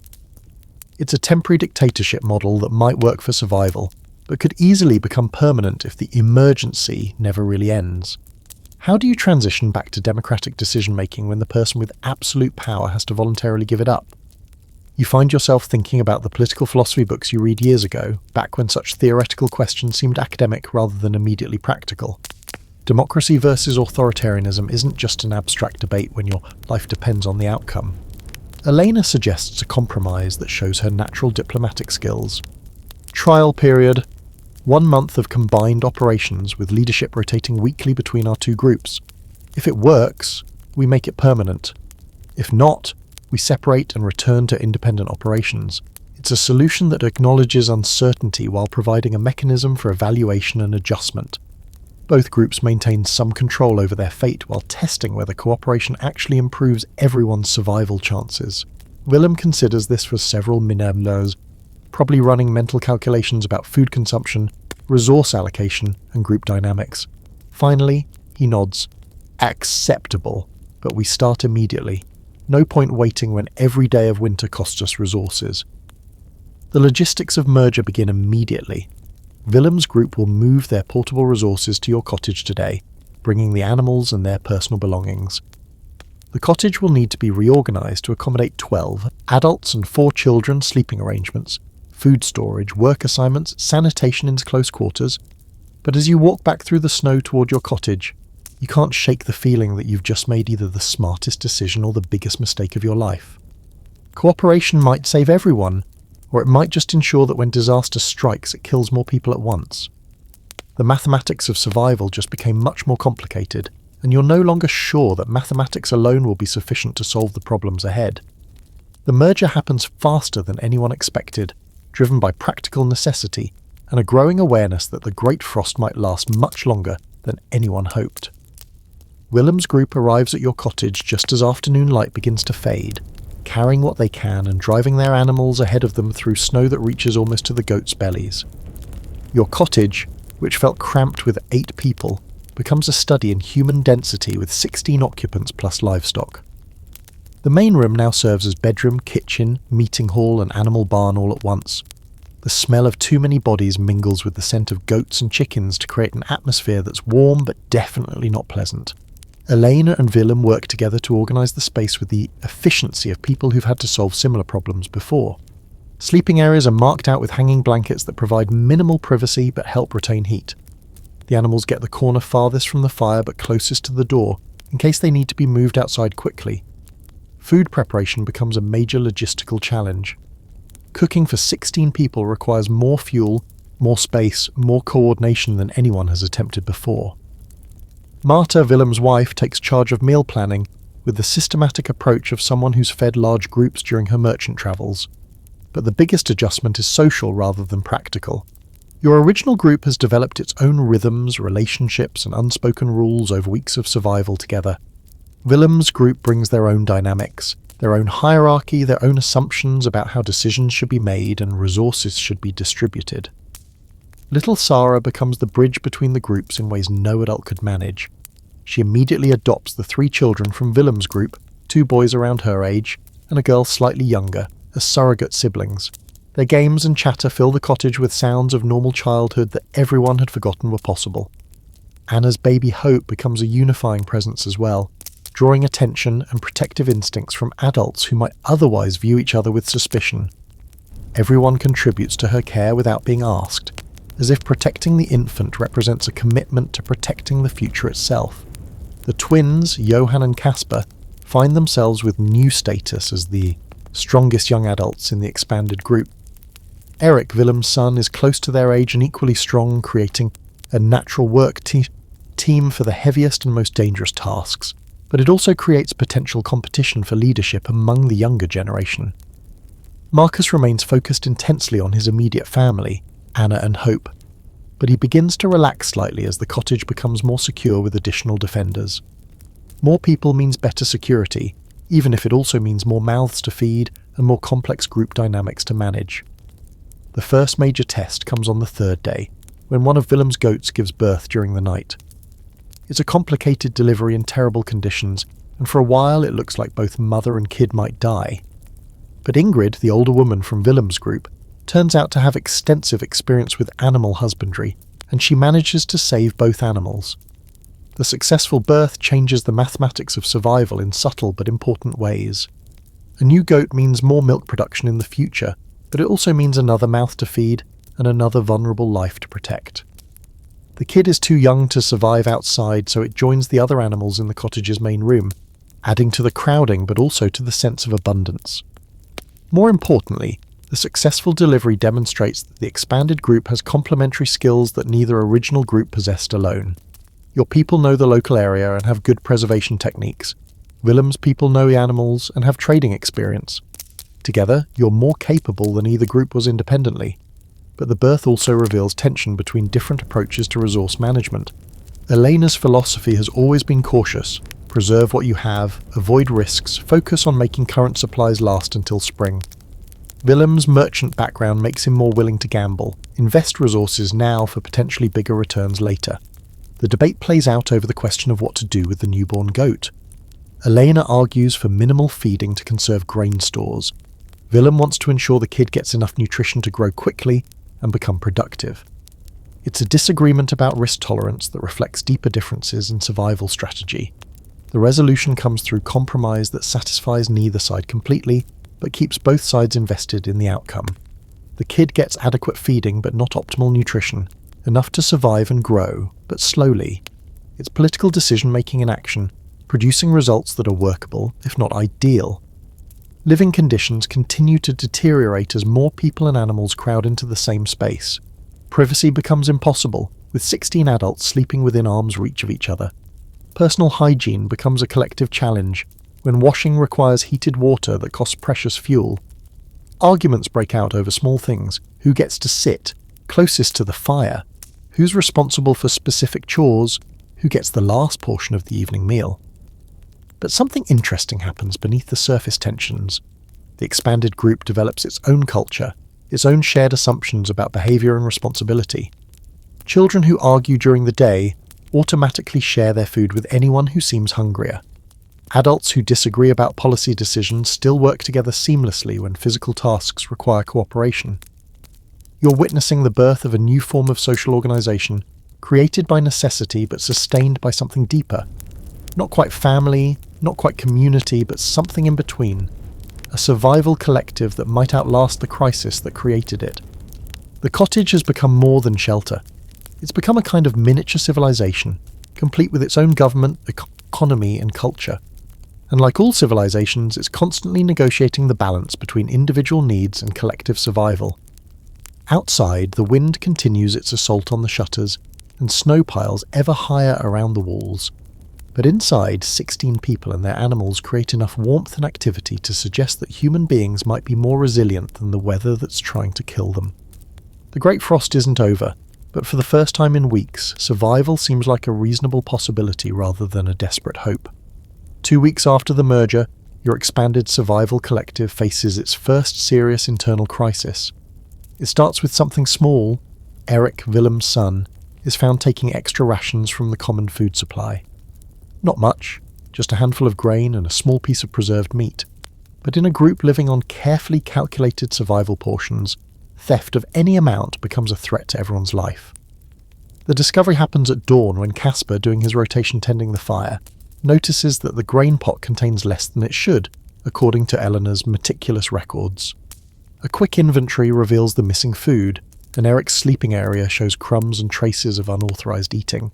It's a temporary dictatorship model that might work for survival, but could easily become permanent if the emergency never really ends. How do you transition back to democratic decision-making when the person with absolute power has to voluntarily give it up? You find yourself thinking about the political philosophy books you read years ago, back when such theoretical questions seemed academic rather than immediately practical. Democracy versus authoritarianism isn't just an abstract debate when your life depends on the outcome. Elena suggests a compromise that shows her natural diplomatic skills. Trial period. 1 month of combined operations with leadership rotating weekly between our two groups. If it works, we make it permanent. If not, we separate and return to independent operations. It's a solution that acknowledges uncertainty while providing a mechanism for evaluation and adjustment. Both groups maintain some control over their fate while testing whether cooperation actually improves everyone's survival chances. Willem considers this for several minimums, probably running mental calculations about food consumption, resource allocation, and group dynamics. Finally, he nods. Acceptable, but we start immediately. No point waiting when every day of winter costs us resources. The logistics of merger begin immediately. Willem's group will move their portable resources to your cottage today, bringing the animals and their personal belongings. The cottage will need to be reorganised to accommodate 12 adults and 4 children sleeping arrangements, food storage, work assignments, sanitation into close quarters. But as you walk back through the snow toward your cottage, you can't shake the feeling that you've just made either the smartest decision or the biggest mistake of your life. Cooperation might save everyone, or it might just ensure that when disaster strikes, it kills more people at once. The mathematics of survival just became much more complicated, and you're no longer sure that mathematics alone will be sufficient to solve the problems ahead. The merger happens faster than anyone expected, driven by practical necessity and a growing awareness that the Great Frost might last much longer than anyone hoped. Willem's group arrives at your cottage just as afternoon light begins to fade, carrying what they can and driving their animals ahead of them through snow that reaches almost to the goats' bellies. Your cottage, which felt cramped with 8 people, becomes a study in human density with 16 occupants plus livestock. The main room now serves as bedroom, kitchen, meeting hall and animal barn all at once. The smell of too many bodies mingles with the scent of goats and chickens to create an atmosphere that's warm but definitely not pleasant. Elena and Willem work together to organise the space with the efficiency of people who've had to solve similar problems before. Sleeping areas are marked out with hanging blankets that provide minimal privacy but help retain heat. The animals get the corner farthest from the fire but closest to the door, in case they need to be moved outside quickly. Food preparation becomes a major logistical challenge. Cooking for 16 people requires more fuel, more space, more coordination than anyone has attempted before. Marta, Willem's wife, takes charge of meal planning with the systematic approach of someone who's fed large groups during her merchant travels. But the biggest adjustment is social rather than practical. Your original group has developed its own rhythms, relationships, and unspoken rules over weeks of survival together. Willem's group brings their own dynamics, their own hierarchy, their own assumptions about how decisions should be made and resources should be distributed. Little Sarah becomes the bridge between the groups in ways no adult could manage. She immediately adopts the 3 children from Willem's group, 2 boys around her age, and a girl slightly younger, as surrogate siblings. Their games and chatter fill the cottage with sounds of normal childhood that everyone had forgotten were possible. Anna's baby Hope becomes a unifying presence as well, drawing attention and protective instincts from adults who might otherwise view each other with suspicion. Everyone contributes to her care without being asked, as if protecting the infant represents a commitment to protecting the future itself. The twins, Johan and Casper, find themselves with new status as the strongest young adults in the expanded group. Erik, Willem's son, is close to their age and equally strong, creating a natural work team for the heaviest and most dangerous tasks, but it also creates potential competition for leadership among the younger generation. Marcus remains focused intensely on his immediate family, Anna and Hope, but he begins to relax slightly as the cottage becomes more secure with additional defenders. More people means better security, even if it also means more mouths to feed and more complex group dynamics to manage. The first major test comes on the third day, when one of Willem's goats gives birth during the night. It's a complicated delivery in terrible conditions, and for a while it looks like both mother and kid might die. But Ingrid, the older woman from Willem's group, turns out to have extensive experience with animal husbandry, and she manages to save both animals. The successful birth changes the mathematics of survival in subtle but important ways. A new goat means more milk production in the future, but it also means another mouth to feed and another vulnerable life to protect. The kid is too young to survive outside, so it joins the other animals in the cottage's main room, adding to the crowding but also to the sense of abundance. More importantly, the successful delivery demonstrates that the expanded group has complementary skills that neither original group possessed alone. Your people know the local area and have good preservation techniques. Willem's people know the animals and have trading experience. Together, you're more capable than either group was independently. But the birth also reveals tension between different approaches to resource management. Elena's philosophy has always been cautious. Preserve what you have, avoid risks, focus on making current supplies last until spring. Willem's merchant background makes him more willing to gamble, invest resources now for potentially bigger returns later. The debate plays out over the question of what to do with the newborn goat. Elena argues for minimal feeding to conserve grain stores. Willem wants to ensure the kid gets enough nutrition to grow quickly and become productive. It's a disagreement about risk tolerance that reflects deeper differences in survival strategy. The resolution comes through compromise that satisfies neither side completely, but keeps both sides invested in the outcome. The kid gets adequate feeding but not optimal nutrition, enough to survive and grow, but slowly. It's political decision-making in action, producing results that are workable, if not ideal. Living conditions continue to deteriorate as more people and animals crowd into the same space. Privacy becomes impossible, with 16 adults sleeping within arm's reach of each other. Personal hygiene becomes a collective challenge, when washing requires heated water that costs precious fuel. Arguments break out over small things: who gets to sit closest to the fire, who's responsible for specific chores, who gets the last portion of the evening meal. But something interesting happens beneath the surface tensions. The expanded group develops its own culture, its own shared assumptions about behavior and responsibility. Children who argue during the day automatically share their food with anyone who seems hungrier. Adults who disagree about policy decisions still work together seamlessly when physical tasks require cooperation. You're witnessing the birth of a new form of social organization, created by necessity but sustained by something deeper. Not quite family, not quite community, but something in between. A survival collective that might outlast the crisis that created it. The cottage has become more than shelter. It's become a kind of miniature civilization, complete with its own government, economy, and culture. And like all civilizations, it's constantly negotiating the balance between individual needs and collective survival. Outside, the wind continues its assault on the shutters, and snow piles ever higher around the walls. But inside, 16 people and their animals create enough warmth and activity to suggest that human beings might be more resilient than the weather that's trying to kill them. The Great Frost isn't over, but for the first time in weeks, survival seems like a reasonable possibility rather than a desperate hope. 2 weeks after the merger, your expanded survival collective faces its first serious internal crisis. It starts with something small. Eric, Willem's son, is found taking extra rations from the common food supply. Not much, just a handful of grain and a small piece of preserved meat. But in a group living on carefully calculated survival portions, theft of any amount becomes a threat to everyone's life. The discovery happens at dawn when Casper, doing his rotation tending the fire, notices that the grain pot contains less than it should, according to Eleanor's meticulous records. A quick inventory reveals the missing food, and Eric's sleeping area shows crumbs and traces of unauthorized eating.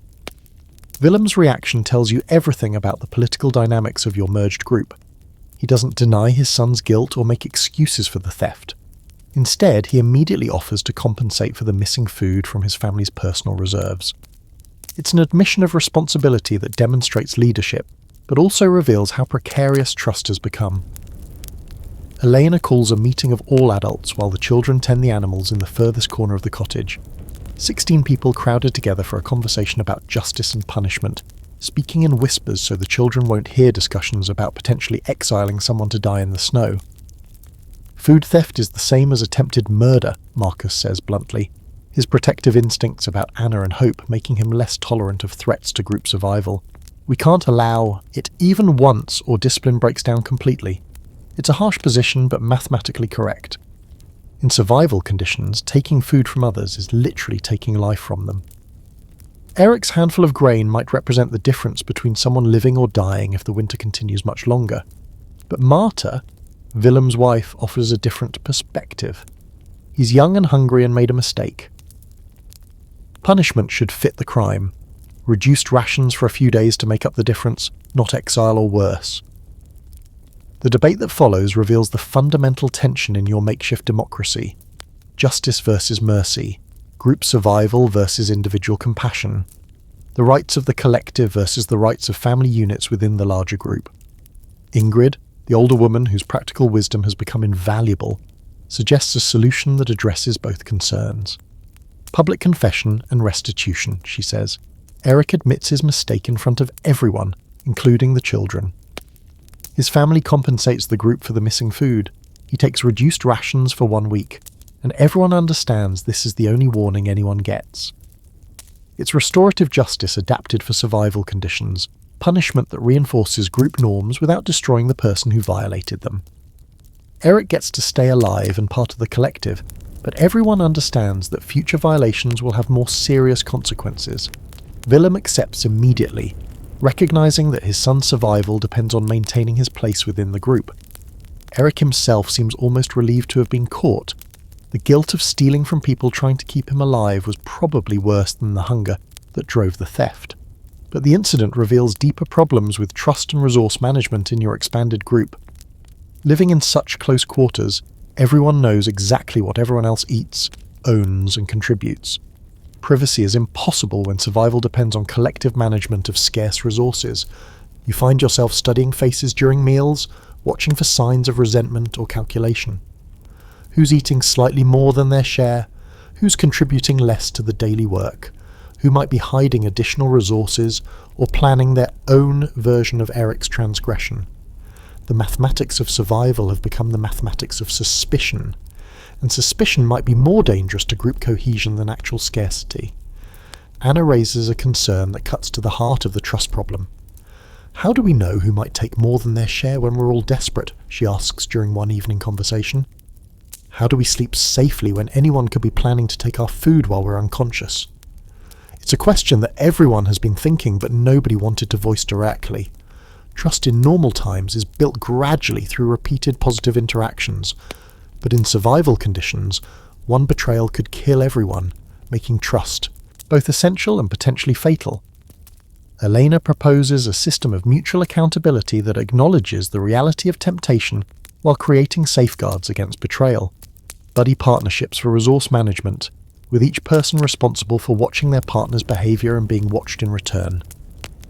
Willem's reaction tells you everything about the political dynamics of your merged group. He doesn't deny his son's guilt or make excuses for the theft. Instead, he immediately offers to compensate for the missing food from his family's personal reserves. It's an admission of responsibility that demonstrates leadership, but also reveals how precarious trust has become. Elena calls a meeting of all adults while the children tend the animals in the furthest corner of the cottage. 16 people crowded together for a conversation about justice and punishment, speaking in whispers so the children won't hear discussions about potentially exiling someone to die in the snow. Food theft is the same as attempted murder, Marcus says bluntly, his protective instincts about Anna and Hope making him less tolerant of threats to group survival. We can't allow it even once or discipline breaks down completely. It's a harsh position, but mathematically correct. In survival conditions, taking food from others is literally taking life from them. Eric's handful of grain might represent the difference between someone living or dying if the winter continues much longer. But Marta, Willem's wife, offers a different perspective. He's young and hungry and made a mistake. Punishment should fit the crime. Reduced rations for a few days to make up the difference, not exile or worse. The debate that follows reveals the fundamental tension in your makeshift democracy. Justice versus mercy. Group survival versus individual compassion. The rights of the collective versus the rights of family units within the larger group. Ingrid, the older woman whose practical wisdom has become invaluable, suggests a solution that addresses both concerns. Public confession and restitution, she says. Eric admits his mistake in front of everyone, including the children. His family compensates the group for the missing food. He takes reduced rations for 1 week, and everyone understands this is the only warning anyone gets. It's restorative justice adapted for survival conditions, punishment that reinforces group norms without destroying the person who violated them. Eric gets to stay alive and part of the collective, but everyone understands that future violations will have more serious consequences. Willem accepts immediately, recognizing that his son's survival depends on maintaining his place within the group. Eric himself seems almost relieved to have been caught. The guilt of stealing from people trying to keep him alive was probably worse than the hunger that drove the theft. But the incident reveals deeper problems with trust and resource management in your expanded group. Living in such close quarters, everyone knows exactly what everyone else eats, owns, and contributes. Privacy is impossible when survival depends on collective management of scarce resources. You find yourself studying faces during meals, watching for signs of resentment or calculation. Who's eating slightly more than their share? Who's contributing less to the daily work? Who might be hiding additional resources or planning their own version of Eric's transgression? The mathematics of survival have become the mathematics of suspicion, and suspicion might be more dangerous to group cohesion than actual scarcity. Anna raises a concern that cuts to the heart of the trust problem. How do we know who might take more than their share when we're all desperate? She asks during one evening conversation. How do we sleep safely when anyone could be planning to take our food while we're unconscious? It's a question that everyone has been thinking, but nobody wanted to voice directly. Trust in normal times is built gradually through repeated positive interactions, but in survival conditions, one betrayal could kill everyone, making trust both essential and potentially fatal. Elena proposes a system of mutual accountability that acknowledges the reality of temptation while creating safeguards against betrayal. Buddy partnerships for resource management, with each person responsible for watching their partner's behaviour and being watched in return.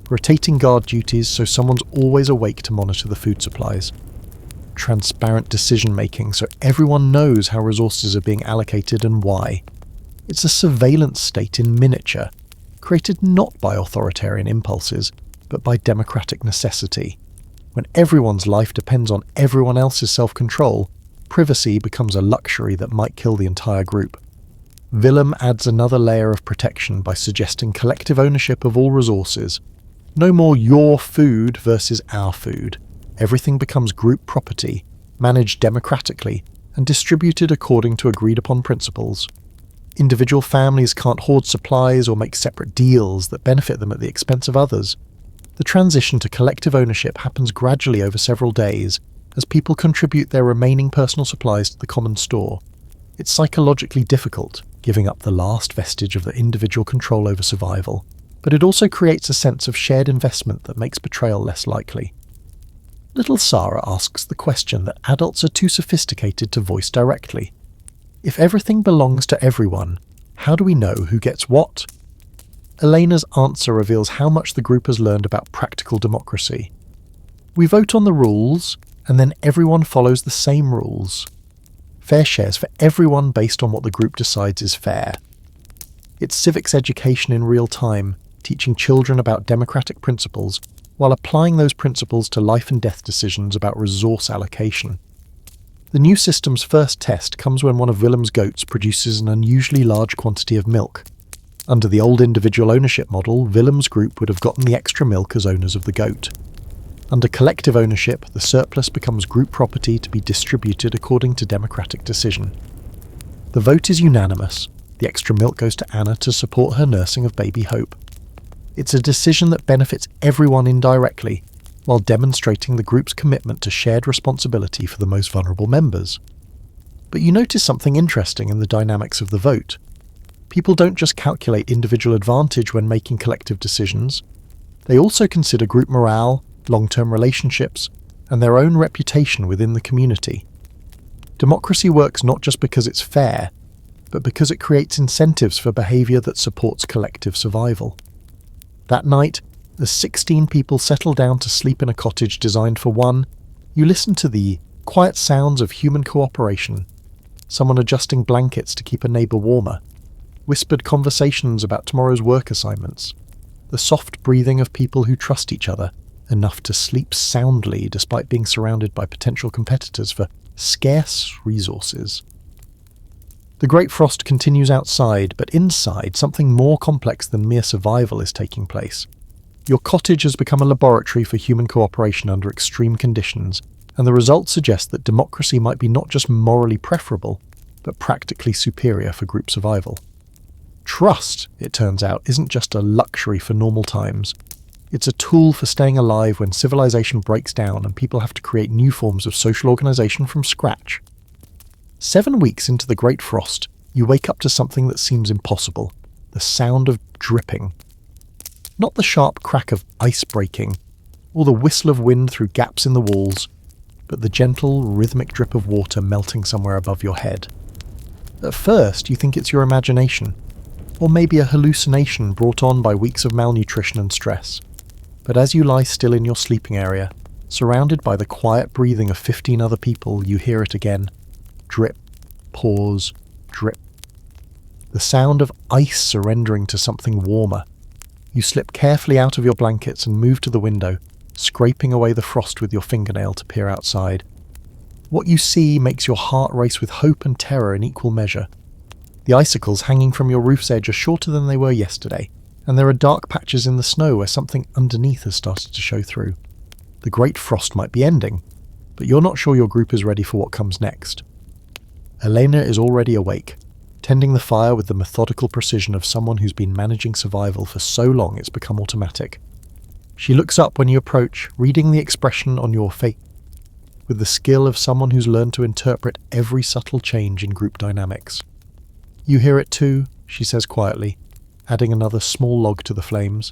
Rotating guard duties so someone's always awake to monitor the food supplies. Transparent decision-making so everyone knows how resources are being allocated and why. It's a surveillance state in miniature, created not by authoritarian impulses, but by democratic necessity. When everyone's life depends on everyone else's self-control, privacy becomes a luxury that might kill the entire group. Willem adds another layer of protection by suggesting collective ownership of all resources. No more your food versus our food. Everything becomes group property, managed democratically, and distributed according to agreed-upon principles. Individual families can't hoard supplies or make separate deals that benefit them at the expense of others. The transition to collective ownership happens gradually over several days, as people contribute their remaining personal supplies to the common store. It's psychologically difficult, giving up the last vestige of the individual control over survival, but it also creates a sense of shared investment that makes betrayal less likely. Little Sarah asks the question that adults are too sophisticated to voice directly. If everything belongs to everyone, how do we know who gets what? Elena's answer reveals how much the group has learned about practical democracy. We vote on the rules, and then everyone follows the same rules. Fair shares for everyone based on what the group decides is fair. It's civics education in real time, teaching children about democratic principles while applying those principles to life and death decisions about resource allocation. The new system's first test comes when one of Willem's goats produces an unusually large quantity of milk. Under the old individual ownership model, Willem's group would have gotten the extra milk as owners of the goat. Under collective ownership, the surplus becomes group property to be distributed according to democratic decision. The vote is unanimous. The extra milk goes to Anna to support her nursing of baby Hope. It's a decision that benefits everyone indirectly, while demonstrating the group's commitment to shared responsibility for the most vulnerable members. But you notice something interesting in the dynamics of the vote. People don't just calculate individual advantage when making collective decisions. They also consider group morale, long-term relationships, and their own reputation within the community. Democracy works not just because it's fair, but because it creates incentives for behaviour that supports collective survival. That night, as 16 people settle down to sleep in a cottage designed for one, you listen to the quiet sounds of human cooperation, someone adjusting blankets to keep a neighbour warmer, whispered conversations about tomorrow's work assignments, the soft breathing of people who trust each other enough to sleep soundly despite being surrounded by potential competitors for scarce resources. The Great Frost continues outside, but inside, something more complex than mere survival is taking place. Your cottage has become a laboratory for human cooperation under extreme conditions, and the results suggest that democracy might be not just morally preferable, but practically superior for group survival. Trust, it turns out, isn't just a luxury for normal times. It's a tool for staying alive when civilization breaks down and people have to create new forms of social organization from scratch. 7 weeks into the Great Frost, you wake up to something that seems impossible: the sound of dripping. Not the sharp crack of ice breaking, or the whistle of wind through gaps in the walls, but the gentle, rhythmic drip of water melting somewhere above your head. At first, you think it's your imagination, or maybe a hallucination brought on by weeks of malnutrition and stress. But as you lie still in your sleeping area, surrounded by the quiet breathing of 15 other people, you hear it again. Drip, pause, drip. The sound of ice surrendering to something warmer. You slip carefully out of your blankets and move to the window, scraping away the frost with your fingernail to peer outside. What you see makes your heart race with hope and terror in equal measure. The icicles hanging from your roof's edge are shorter than they were yesterday, and there are dark patches in the snow where something underneath has started to show through. The Great Frost might be ending, but you're not sure your group is ready for what comes next. Elena is already awake, tending the fire with the methodical precision of someone who's been managing survival for so long it's become automatic. She looks up when you approach, reading the expression on your face, with the skill of someone who's learned to interpret every subtle change in group dynamics. "You hear it too," she says quietly, adding another small log to the flames.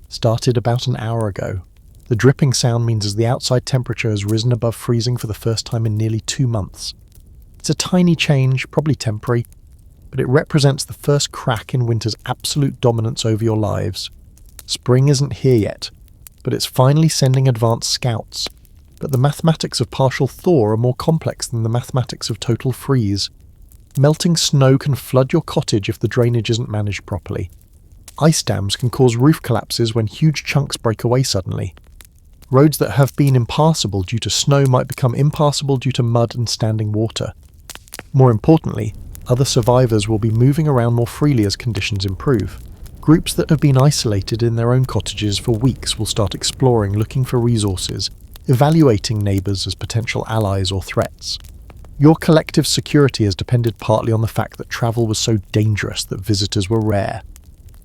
"Started about an hour ago. The dripping sound means as the outside temperature has risen above freezing for the first time in nearly 2 months. It's a tiny change, probably temporary, but it represents the first crack in winter's absolute dominance over your lives. Spring isn't here yet, but it's finally sending advanced scouts. But the mathematics of partial thaw are more complex than the mathematics of total freeze. Melting snow can flood your cottage if the drainage isn't managed properly. Ice dams can cause roof collapses when huge chunks break away suddenly. Roads that have been impassable due to snow might become impassable due to mud and standing water. More importantly, other survivors will be moving around more freely as conditions improve. Groups that have been isolated in their own cottages for weeks will start exploring, looking for resources, evaluating neighbours as potential allies or threats. Your collective security has depended partly on the fact that travel was so dangerous that visitors were rare.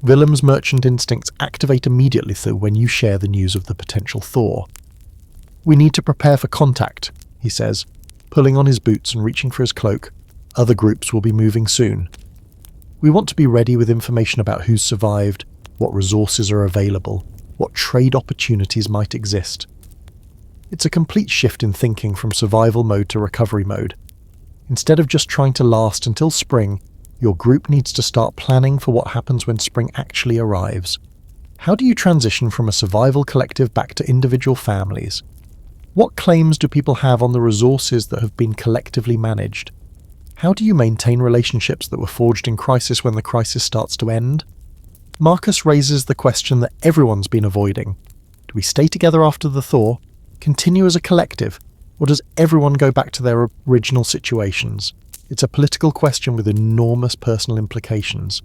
Willem's merchant instincts activate immediately when you share the news of the potential thaw. "We need to prepare for contact," he says, pulling on his boots and reaching for his cloak. "Other groups will be moving soon. We want to be ready with information about who's survived, what resources are available, what trade opportunities might exist." It's a complete shift in thinking from survival mode to recovery mode. Instead of just trying to last until spring, Your group needs to start planning for what happens when spring actually arrives. How do you transition from a survival collective back to individual families? What claims do people have on the resources that have been collectively managed? How do you maintain relationships that were forged in crisis when the crisis starts to end? Marcus raises the question that everyone's been avoiding. Do we stay together after the thaw, continue as a collective, or does everyone go back to their original situations? It's a political question with enormous personal implications.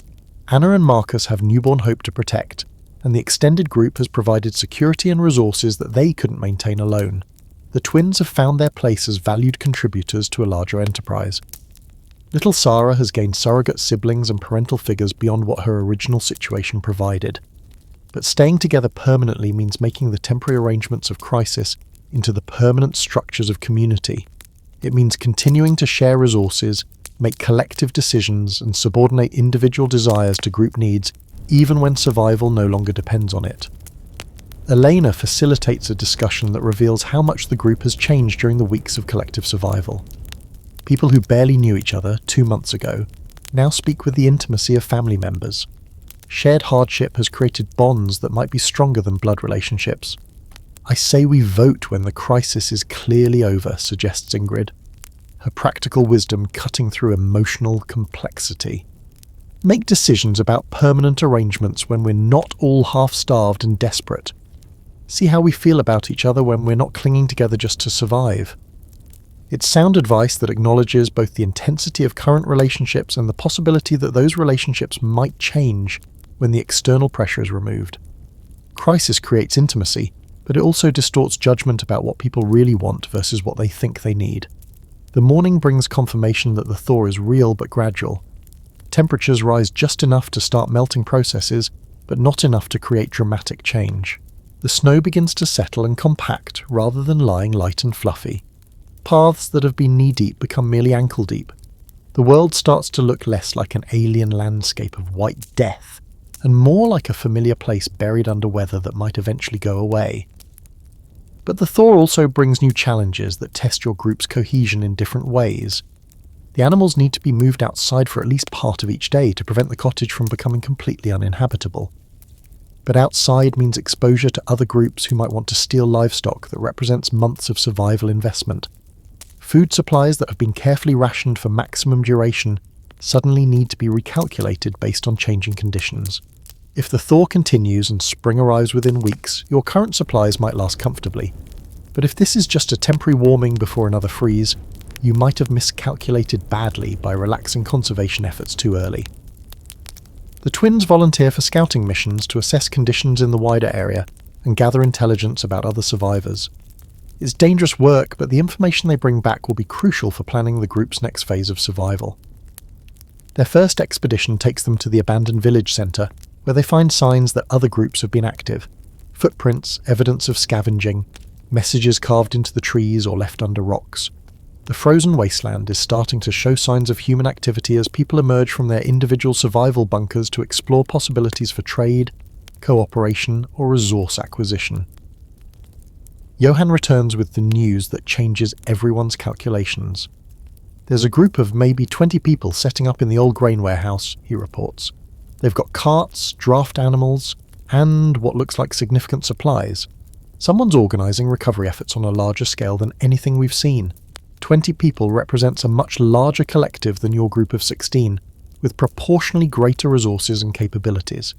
Anna and Marcus have newborn hope to protect, and the extended group has provided security and resources that they couldn't maintain alone. The twins have found their place as valued contributors to a larger enterprise. Little Sarah has gained surrogate siblings and parental figures beyond what her original situation provided. But staying together permanently means making the temporary arrangements of crisis into the permanent structures of community. It means continuing to share resources, make collective decisions, and subordinate individual desires to group needs, even when survival no longer depends on it. Elena facilitates a discussion that reveals how much the group has changed during the weeks of collective survival. People who barely knew each other 2 months ago now speak with the intimacy of family members. Shared hardship has created bonds that might be stronger than blood relationships. I say we vote when the crisis is clearly over, suggests Ingrid, her practical wisdom cutting through emotional complexity. Make decisions about permanent arrangements when we're not all half-starved and desperate. See how we feel about each other when we're not clinging together just to survive. It's sound advice that acknowledges both the intensity of current relationships and the possibility that those relationships might change when the external pressure is removed. Crisis creates intimacy, but it also distorts judgment about what people really want versus what they think they need. The morning brings confirmation that the thaw is real but gradual. Temperatures rise just enough to start melting processes, but not enough to create dramatic change. The snow begins to settle and compact rather than lying light and fluffy. Paths that have been knee-deep become merely ankle-deep. The world starts to look less like an alien landscape of white death, and more like a familiar place buried under weather that might eventually go away. But the thaw also brings new challenges that test your group's cohesion in different ways. The animals need to be moved outside for at least part of each day to prevent the cottage from becoming completely uninhabitable. But outside means exposure to other groups who might want to steal livestock that represents months of survival investment. Food supplies that have been carefully rationed for maximum duration suddenly need to be recalculated based on changing conditions. If the thaw continues and spring arrives within weeks, your current supplies might last comfortably. But if this is just a temporary warming before another freeze, you might have miscalculated badly by relaxing conservation efforts too early. The twins volunteer for scouting missions to assess conditions in the wider area and gather intelligence about other survivors. It's dangerous work, but the information they bring back will be crucial for planning the group's next phase of survival. Their first expedition takes them to the abandoned village centre, where they find signs that other groups have been active. Footprints, evidence of scavenging, messages carved into the trees or left under rocks. The frozen wasteland is starting to show signs of human activity as people emerge from their individual survival bunkers to explore possibilities for trade, cooperation, or resource acquisition. Johan returns with the news that changes everyone's calculations. There's a group of maybe 20 people setting up in the old grain warehouse, he reports. They've got carts, draft animals, and what looks like significant supplies. Someone's organising recovery efforts on a larger scale than anything we've seen. 20 people represents a much larger collective than your group of 16, with proportionally greater resources and capabilities.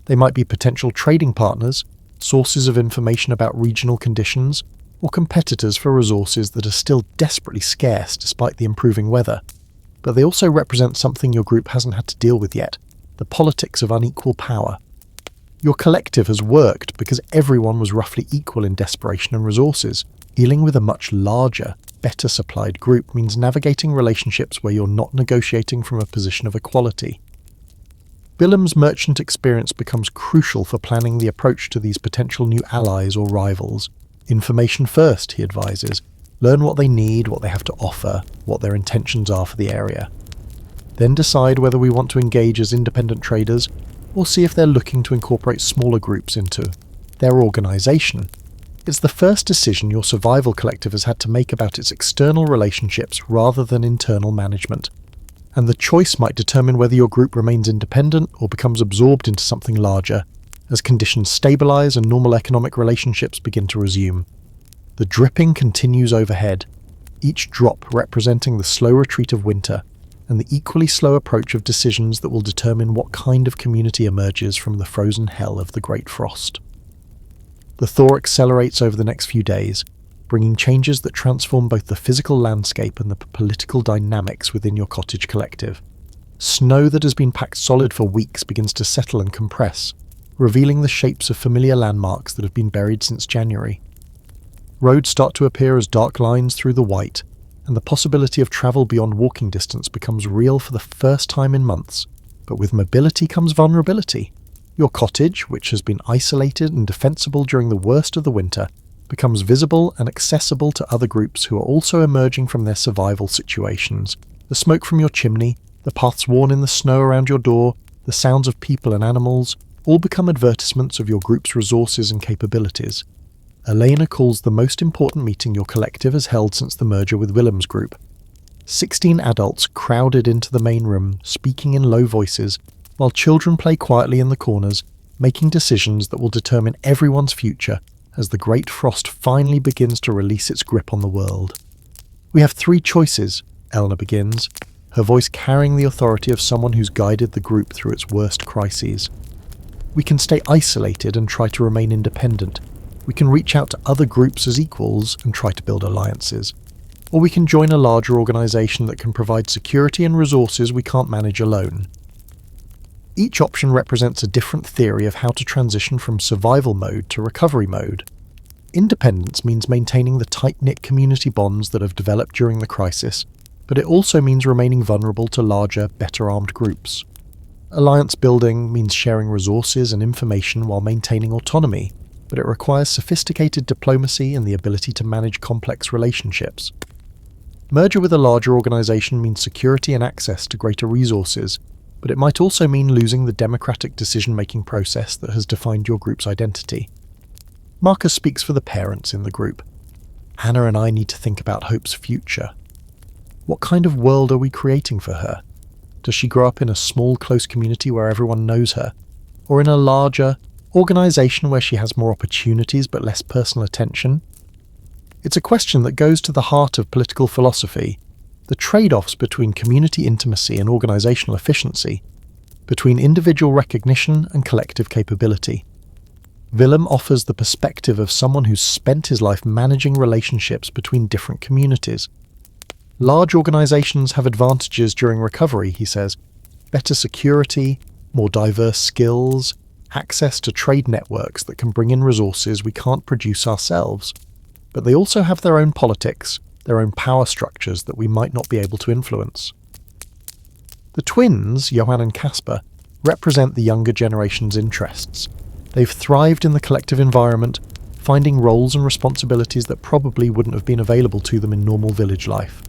They might be potential trading partners, sources of information about regional conditions, or competitors for resources that are still desperately scarce despite the improving weather. But they also represent something your group hasn't had to deal with yet, the politics of unequal power. Your collective has worked because everyone was roughly equal in desperation and resources. Dealing with a much larger, better supplied group means navigating relationships where you're not negotiating from a position of equality. Willem's merchant experience becomes crucial for planning the approach to these potential new allies or rivals. Information first, he advises. Learn what they need, what they have to offer, what their intentions are for the area. Then decide whether we want to engage as independent traders or see if they're looking to incorporate smaller groups into their organisation. It's the first decision your survival collective has had to make about its external relationships rather than internal management. and the choice might determine whether your group remains independent or becomes absorbed into something larger, as conditions stabilize and normal economic relationships begin to resume. The dripping continues overhead, each drop representing the slow retreat of winter, and the equally slow approach of decisions that will determine what kind of community emerges from the frozen hell of the Great Frost. The thaw accelerates over the next few days, bringing changes that transform both the physical landscape and the political dynamics within your cottage collective. Snow that has been packed solid for weeks begins to settle and compress, revealing the shapes of familiar landmarks that have been buried since January. Roads start to appear as dark lines through the white, and the possibility of travel beyond walking distance becomes real for the first time in months. But with mobility comes vulnerability. Your cottage, which has been isolated and defensible during the worst of the winter, becomes visible and accessible to other groups who are also emerging from their survival situations. The smoke from your chimney, the paths worn in the snow around your door, the sounds of people and animals, all become advertisements of your group's resources and capabilities. Elena calls the most important meeting your collective has held since the merger with Willem's group. 16 adults crowded into the main room, speaking in low voices, while children play quietly in the corners, making decisions that will determine everyone's future as the Great Frost finally begins to release its grip on the world. "We have 3 choices," Elena begins, her voice carrying the authority of someone who's guided the group through its worst crises. "We can stay isolated and try to remain independent. We can reach out to other groups as equals and try to build alliances. Or we can join a larger organisation that can provide security and resources we can't manage alone." Each option represents a different theory of how to transition from survival mode to recovery mode. Independence means maintaining the tight-knit community bonds that have developed during the crisis, but it also means remaining vulnerable to larger, better-armed groups. Alliance building means sharing resources and information while maintaining autonomy, but it requires sophisticated diplomacy and the ability to manage complex relationships. Merger with a larger organisation means security and access to greater resources, but it might also mean losing the democratic decision-making process that has defined your group's identity. Marcus speaks for the parents in the group. "Anna and I need to think about Hope's future. What kind of world are we creating for her? Does she grow up in a small, close community where everyone knows her, or in a larger organisation where she has more opportunities but less personal attention?" It's a question that goes to the heart of political philosophy, the trade-offs between community intimacy and organisational efficiency, between individual recognition and collective capability. Willem offers the perspective of someone who's spent his life managing relationships between different communities. Large organisations have advantages during recovery, he says. Better security, more diverse skills, access to trade networks that can bring in resources we can't produce ourselves. But they also have their own politics, their own power structures that we might not be able to influence. The twins, Johan and Casper, represent the younger generation's interests. They've thrived in the collective environment, finding roles and responsibilities that probably wouldn't have been available to them in normal village life.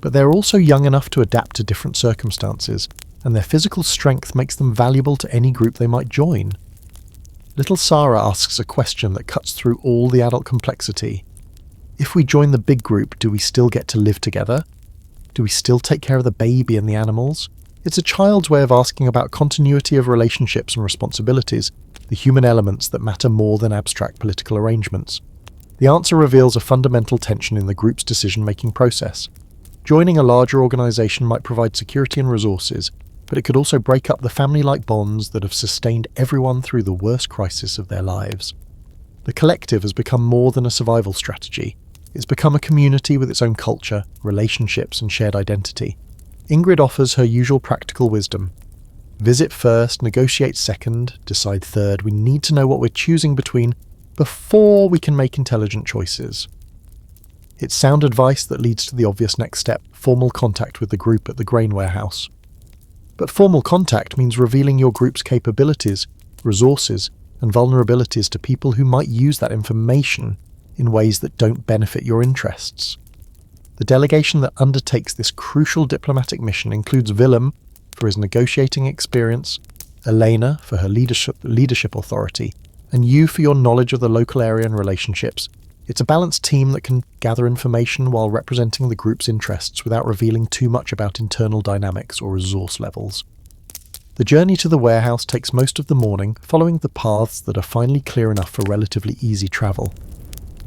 But they're also young enough to adapt to different circumstances, and their physical strength makes them valuable to any group they might join. Little Sarah asks a question that cuts through all the adult complexity. If we join the big group, do we still get to live together? Do we still take care of the baby and the animals? It's a child's way of asking about continuity of relationships and responsibilities, the human elements that matter more than abstract political arrangements. The answer reveals a fundamental tension in the group's decision-making process. Joining a larger organisation might provide security and resources, but it could also break up the family-like bonds that have sustained everyone through the worst crisis of their lives. The collective has become more than a survival strategy. It's become a community with its own culture, relationships, and shared identity. Ingrid offers her usual practical wisdom. Visit first, negotiate second, decide third. We need to know what we're choosing between before we can make intelligent choices. It's sound advice that leads to the obvious next step, formal contact with the group at the grain warehouse. But formal contact means revealing your group's capabilities, resources, and vulnerabilities to people who might use that information in ways that don't benefit your interests. The delegation that undertakes this crucial diplomatic mission includes Willem for his negotiating experience, Elena for her leadership authority, and you for your knowledge of the local area and relationships. It's a balanced team that can gather information while representing the group's interests without revealing too much about internal dynamics or resource levels. The journey to the warehouse takes most of the morning, following the paths that are finally clear enough for relatively easy travel.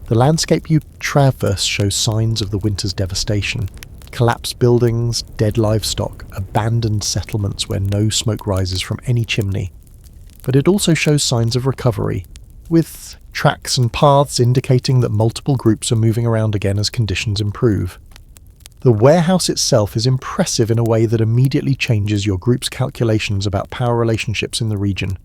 The landscape you traverse shows signs of the winter's devastation. Collapsed buildings, dead livestock, abandoned settlements where no smoke rises from any chimney. But it also shows signs of recovery, with tracks and paths indicating that multiple groups are moving around again as conditions improve. The warehouse itself is impressive in a way that immediately changes your group's calculations about power relationships in the region.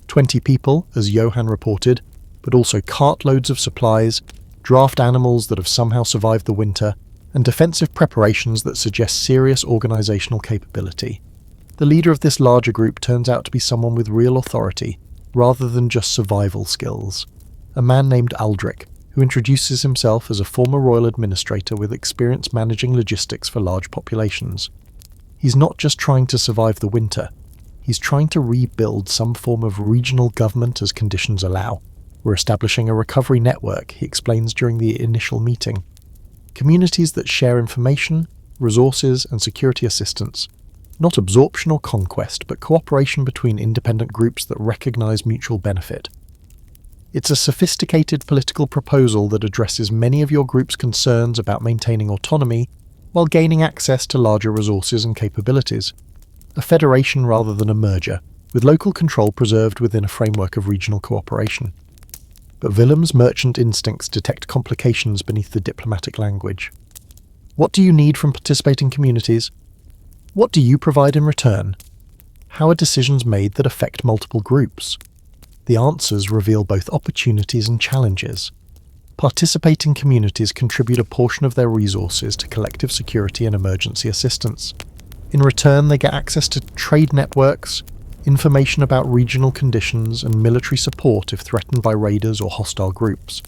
20 people, as Johan reported, but also cartloads of supplies, draft animals that have somehow survived the winter, and defensive preparations that suggest serious organisational capability. The leader of this larger group turns out to be someone with real authority, rather than just survival skills. A man named Aldrich, who introduces himself as a former royal administrator with experience managing logistics for large populations. He's not just trying to survive the winter, he's trying to rebuild some form of regional government as conditions allow. We're establishing a recovery network, he explains during the initial meeting. Communities that share information, resources, and security assistance. Not absorption or conquest, but cooperation between independent groups that recognize mutual benefit. It's a sophisticated political proposal that addresses many of your group's concerns about maintaining autonomy while gaining access to larger resources and capabilities. A federation rather than a merger, with local control preserved within a framework of regional cooperation. But Willem's merchant instincts detect complications beneath the diplomatic language. What do you need from participating communities? What do you provide in return? How are decisions made that affect multiple groups? The answers reveal both opportunities and challenges. Participating communities contribute a portion of their resources to collective security and emergency assistance. In return, they get access to trade networks, information about regional conditions, and military support if threatened by raiders or hostile groups.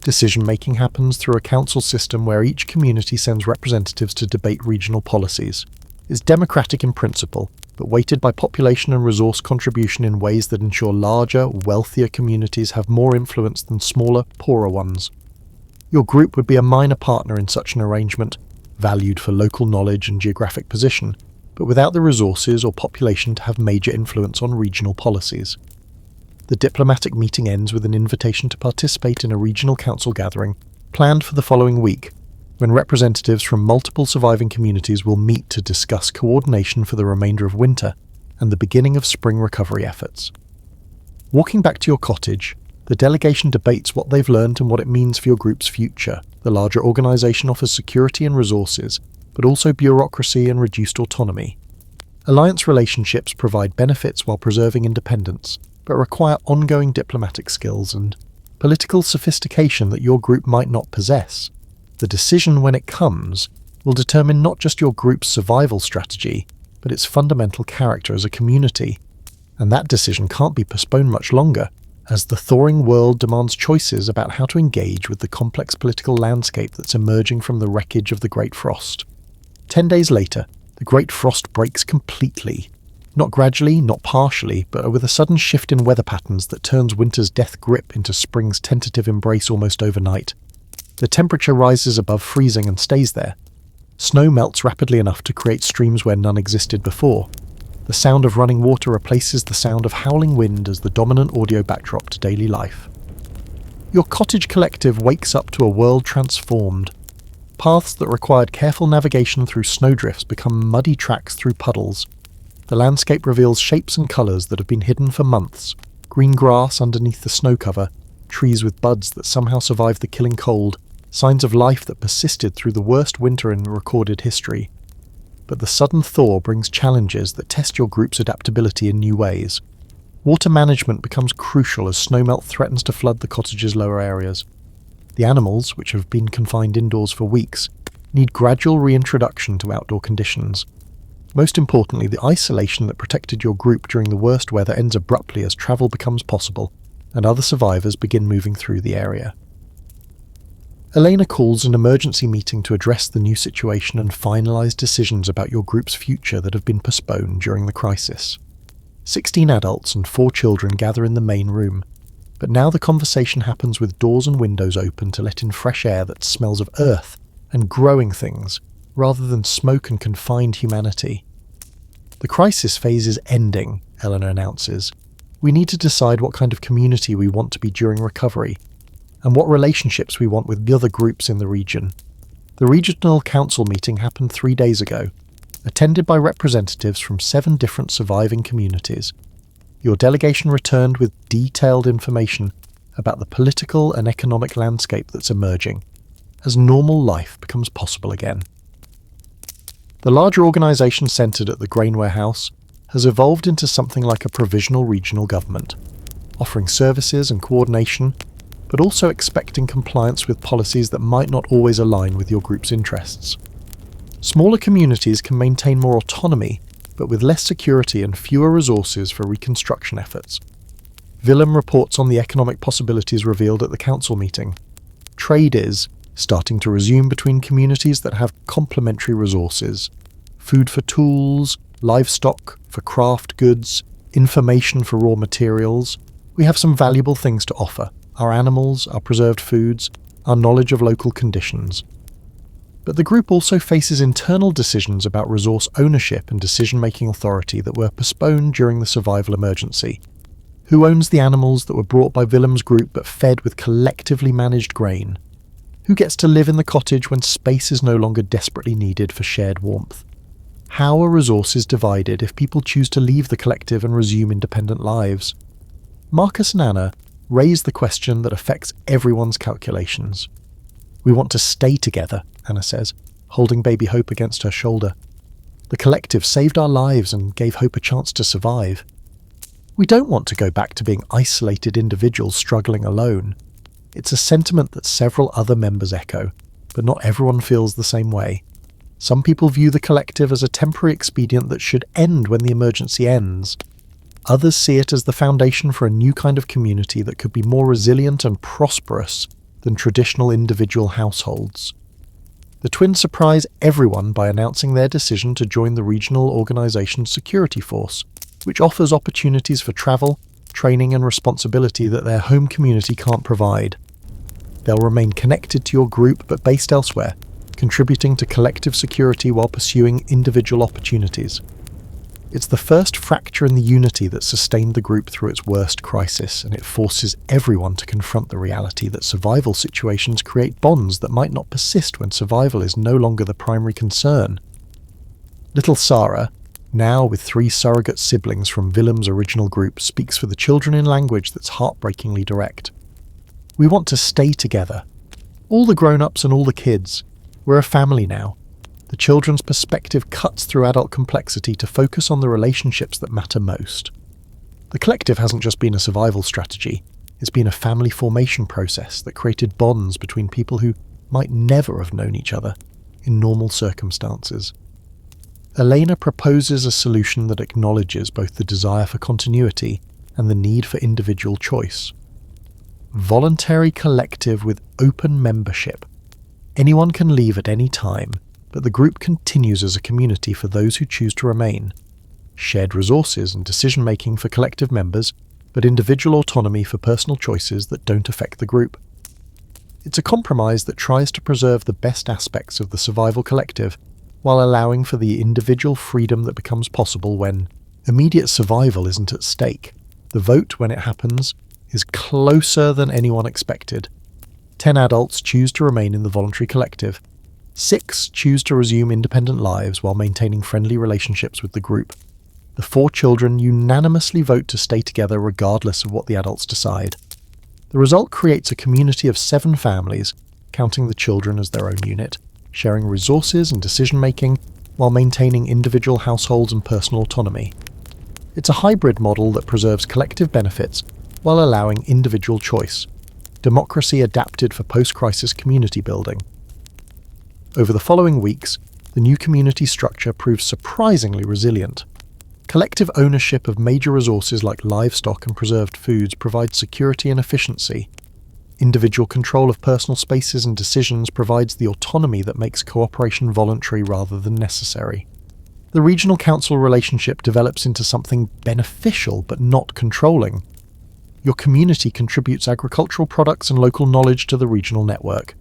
Decision-making happens through a council system where each community sends representatives to debate regional policies. It's democratic in principle, but weighted by population and resource contribution in ways that ensure larger, wealthier communities have more influence than smaller, poorer ones. Your group would be a minor partner in such an arrangement, valued for local knowledge and geographic position, but without the resources or population to have major influence on regional policies. The diplomatic meeting ends with an invitation to participate in a regional council gathering, planned for the following week, when representatives from multiple surviving communities will meet to discuss coordination for the remainder of winter and the beginning of spring recovery efforts. Walking back to your cottage, the delegation debates what they've learned and what it means for your group's future. The larger organisation offers security and resources, but also bureaucracy and reduced autonomy. Alliance relationships provide benefits while preserving independence, but require ongoing diplomatic skills and political sophistication that your group might not possess. The decision, when it comes, will determine not just your group's survival strategy, but its fundamental character as a community. And that decision can't be postponed much longer, as the thawing world demands choices about how to engage with the complex political landscape that's emerging from the wreckage of the Great Frost. 10 days later, the Great Frost breaks completely. Not gradually, not partially, but with a sudden shift in weather patterns that turns winter's death grip into spring's tentative embrace almost overnight. The temperature rises above freezing and stays there. Snow melts rapidly enough to create streams where none existed before. The sound of running water replaces the sound of howling wind as the dominant audio backdrop to daily life. Your cottage collective wakes up to a world transformed. Paths that required careful navigation through snowdrifts become muddy tracks through puddles. The landscape reveals shapes and colours that have been hidden for months. Green grass underneath the snow cover, trees with buds that somehow survived the killing cold, signs of life that persisted through the worst winter in recorded history. But the sudden thaw brings challenges that test your group's adaptability in new ways. Water management becomes crucial as snowmelt threatens to flood the cottage's lower areas. The animals, which have been confined indoors for weeks, need gradual reintroduction to outdoor conditions. Most importantly, the isolation that protected your group during the worst weather ends abruptly as travel becomes possible, and other survivors begin moving through the area. Elena calls an emergency meeting to address the new situation and finalise decisions about your group's future that have been postponed during the crisis. 16 adults and 4 children gather in the main room. But now the conversation happens with doors and windows open to let in fresh air that smells of earth and growing things, rather than smoke and confined humanity. The crisis phase is ending, Eleanor announces. We need to decide what kind of community we want to be during recovery, and what relationships we want with the other groups in the region. The regional council meeting happened 3 days ago, attended by representatives from 7 different surviving communities. Your delegation returned with detailed information about the political and economic landscape that's emerging as normal life becomes possible again. The larger organisation centred at the grain warehouse has evolved into something like a provisional regional government, offering services and coordination, but also expecting compliance with policies that might not always align with your group's interests. Smaller communities can maintain more autonomy, but with less security and fewer resources for reconstruction efforts. Willem reports on the economic possibilities revealed at the council meeting. Trade is starting to resume between communities that have complementary resources. Food for tools, livestock for craft goods, information for raw materials. We have some valuable things to offer. Our animals, our preserved foods, our knowledge of local conditions. But the group also faces internal decisions about resource ownership and decision-making authority that were postponed during the survival emergency. Who owns the animals that were brought by Willem's group but fed with collectively managed grain? Who gets to live in the cottage when space is no longer desperately needed for shared warmth? How are resources divided if people choose to leave the collective and resume independent lives? Marcus and Anna raise the question that affects everyone's calculations. We want to stay together, Anna says, holding baby Hope against her shoulder. The collective saved our lives and gave Hope a chance to survive. We don't want to go back to being isolated individuals struggling alone. It's a sentiment that several other members echo, but not everyone feels the same way. Some people view the collective as a temporary expedient that should end when the emergency ends. Others see it as the foundation for a new kind of community that could be more resilient and prosperous than traditional individual households. The twins surprise everyone by announcing their decision to join the regional organisation's security force, which offers opportunities for travel, training and responsibility that their home community can't provide. They'll remain connected to your group but based elsewhere, contributing to collective security while pursuing individual opportunities. It's the first fracture in the unity that sustained the group through its worst crisis, and it forces everyone to confront the reality that survival situations create bonds that might not persist when survival is no longer the primary concern. Little Sarah, now with 3 surrogate siblings from Willem's original group, speaks for the children in language that's heartbreakingly direct. We want to stay together. All the grown-ups and all the kids. We're a family now. The children's perspective cuts through adult complexity to focus on the relationships that matter most. The collective hasn't just been a survival strategy, it's been a family formation process that created bonds between people who might never have known each other in normal circumstances. Elena proposes a solution that acknowledges both the desire for continuity and the need for individual choice. Voluntary collective with open membership. Anyone can leave at any time, but the group continues as a community for those who choose to remain. Shared resources and decision-making for collective members, but individual autonomy for personal choices that don't affect the group. It's a compromise that tries to preserve the best aspects of the survival collective while allowing for the individual freedom that becomes possible when immediate survival isn't at stake. The vote, when it happens, is closer than anyone expected. 10 adults choose to remain in the voluntary collective. 6 choose to resume independent lives while maintaining friendly relationships with the group. The 4 children unanimously vote to stay together regardless of what the adults decide. The result creates a community of 7 families, counting the children as their own unit, sharing resources and decision-making while maintaining individual households and personal autonomy. It's a hybrid model that preserves collective benefits while allowing individual choice. Democracy adapted for post-crisis community building. Over the following weeks, the new community structure proves surprisingly resilient. Collective ownership of major resources like livestock and preserved foods provides security and efficiency. Individual control of personal spaces and decisions provides the autonomy that makes cooperation voluntary rather than necessary. The regional council relationship develops into something beneficial but not controlling. your community contributes agricultural products and local knowledge to the regional network.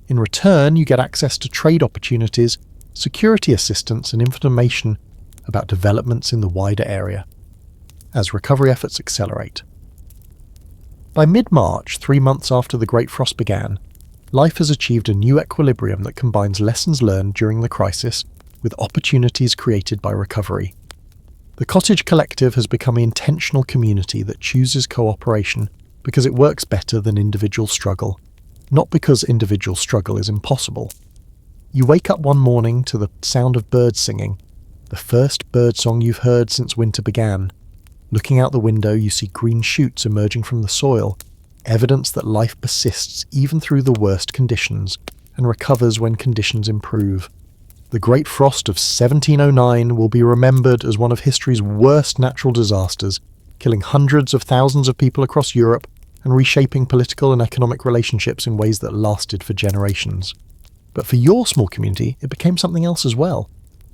In return, you get access to trade opportunities, security assistance, and information about developments in the wider area, as recovery efforts accelerate. By mid-March, 3 months after the Great Frost began, life has achieved a new equilibrium that combines lessons learned during the crisis with opportunities created by recovery. The Cottage Collective has become an intentional community that chooses cooperation because it works better than individual struggle, not because individual struggle is impossible. You wake up one morning to the sound of birds singing, the first bird song you've heard since winter began. Looking out the window, you see green shoots emerging from the soil, evidence that life persists even through the worst conditions and recovers when conditions improve. The Great Frost of 1709 will be remembered as one of history's worst natural disasters, killing hundreds of thousands of people across Europe and reshaping political and economic relationships in ways that lasted for generations. But for your small community, it became something else as well.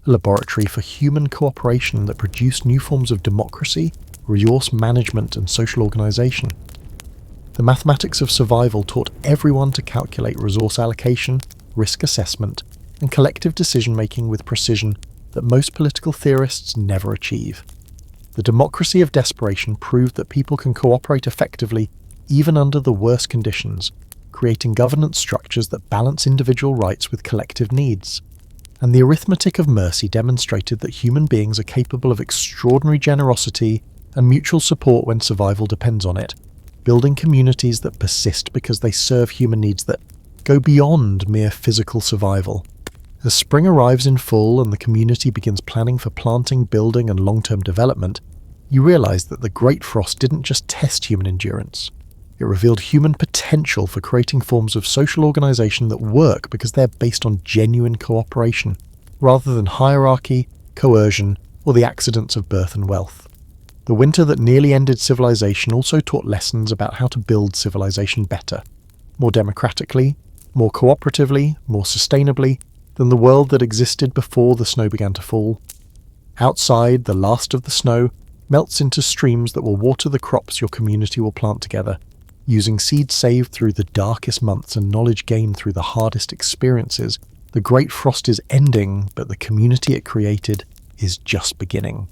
A laboratory for human cooperation that produced new forms of democracy, resource management, and social organisation. The mathematics of survival taught everyone to calculate resource allocation, risk assessment, and collective decision-making with precision that most political theorists never achieve. The democracy of desperation proved that people can cooperate effectively even under the worst conditions, creating governance structures that balance individual rights with collective needs. And the arithmetic of mercy demonstrated that human beings are capable of extraordinary generosity and mutual support when survival depends on it, building communities that persist because they serve human needs that go beyond mere physical survival. As spring arrives in full and the community begins planning for planting, building, and long-term development, you realize that the Great Frost didn't just test human endurance. It revealed human potential for creating forms of social organization that work because they're based on genuine cooperation, rather than hierarchy, coercion, or the accidents of birth and wealth. The winter that nearly ended civilization also taught lessons about how to build civilization better, more democratically, more cooperatively, more sustainably, than the world that existed before the snow began to fall. Outside, the last of the snow melts into streams that will water the crops your community will plant together, using seeds saved through the darkest months and knowledge gained through the hardest experiences. The Great Frost is ending, but the community it created is just beginning.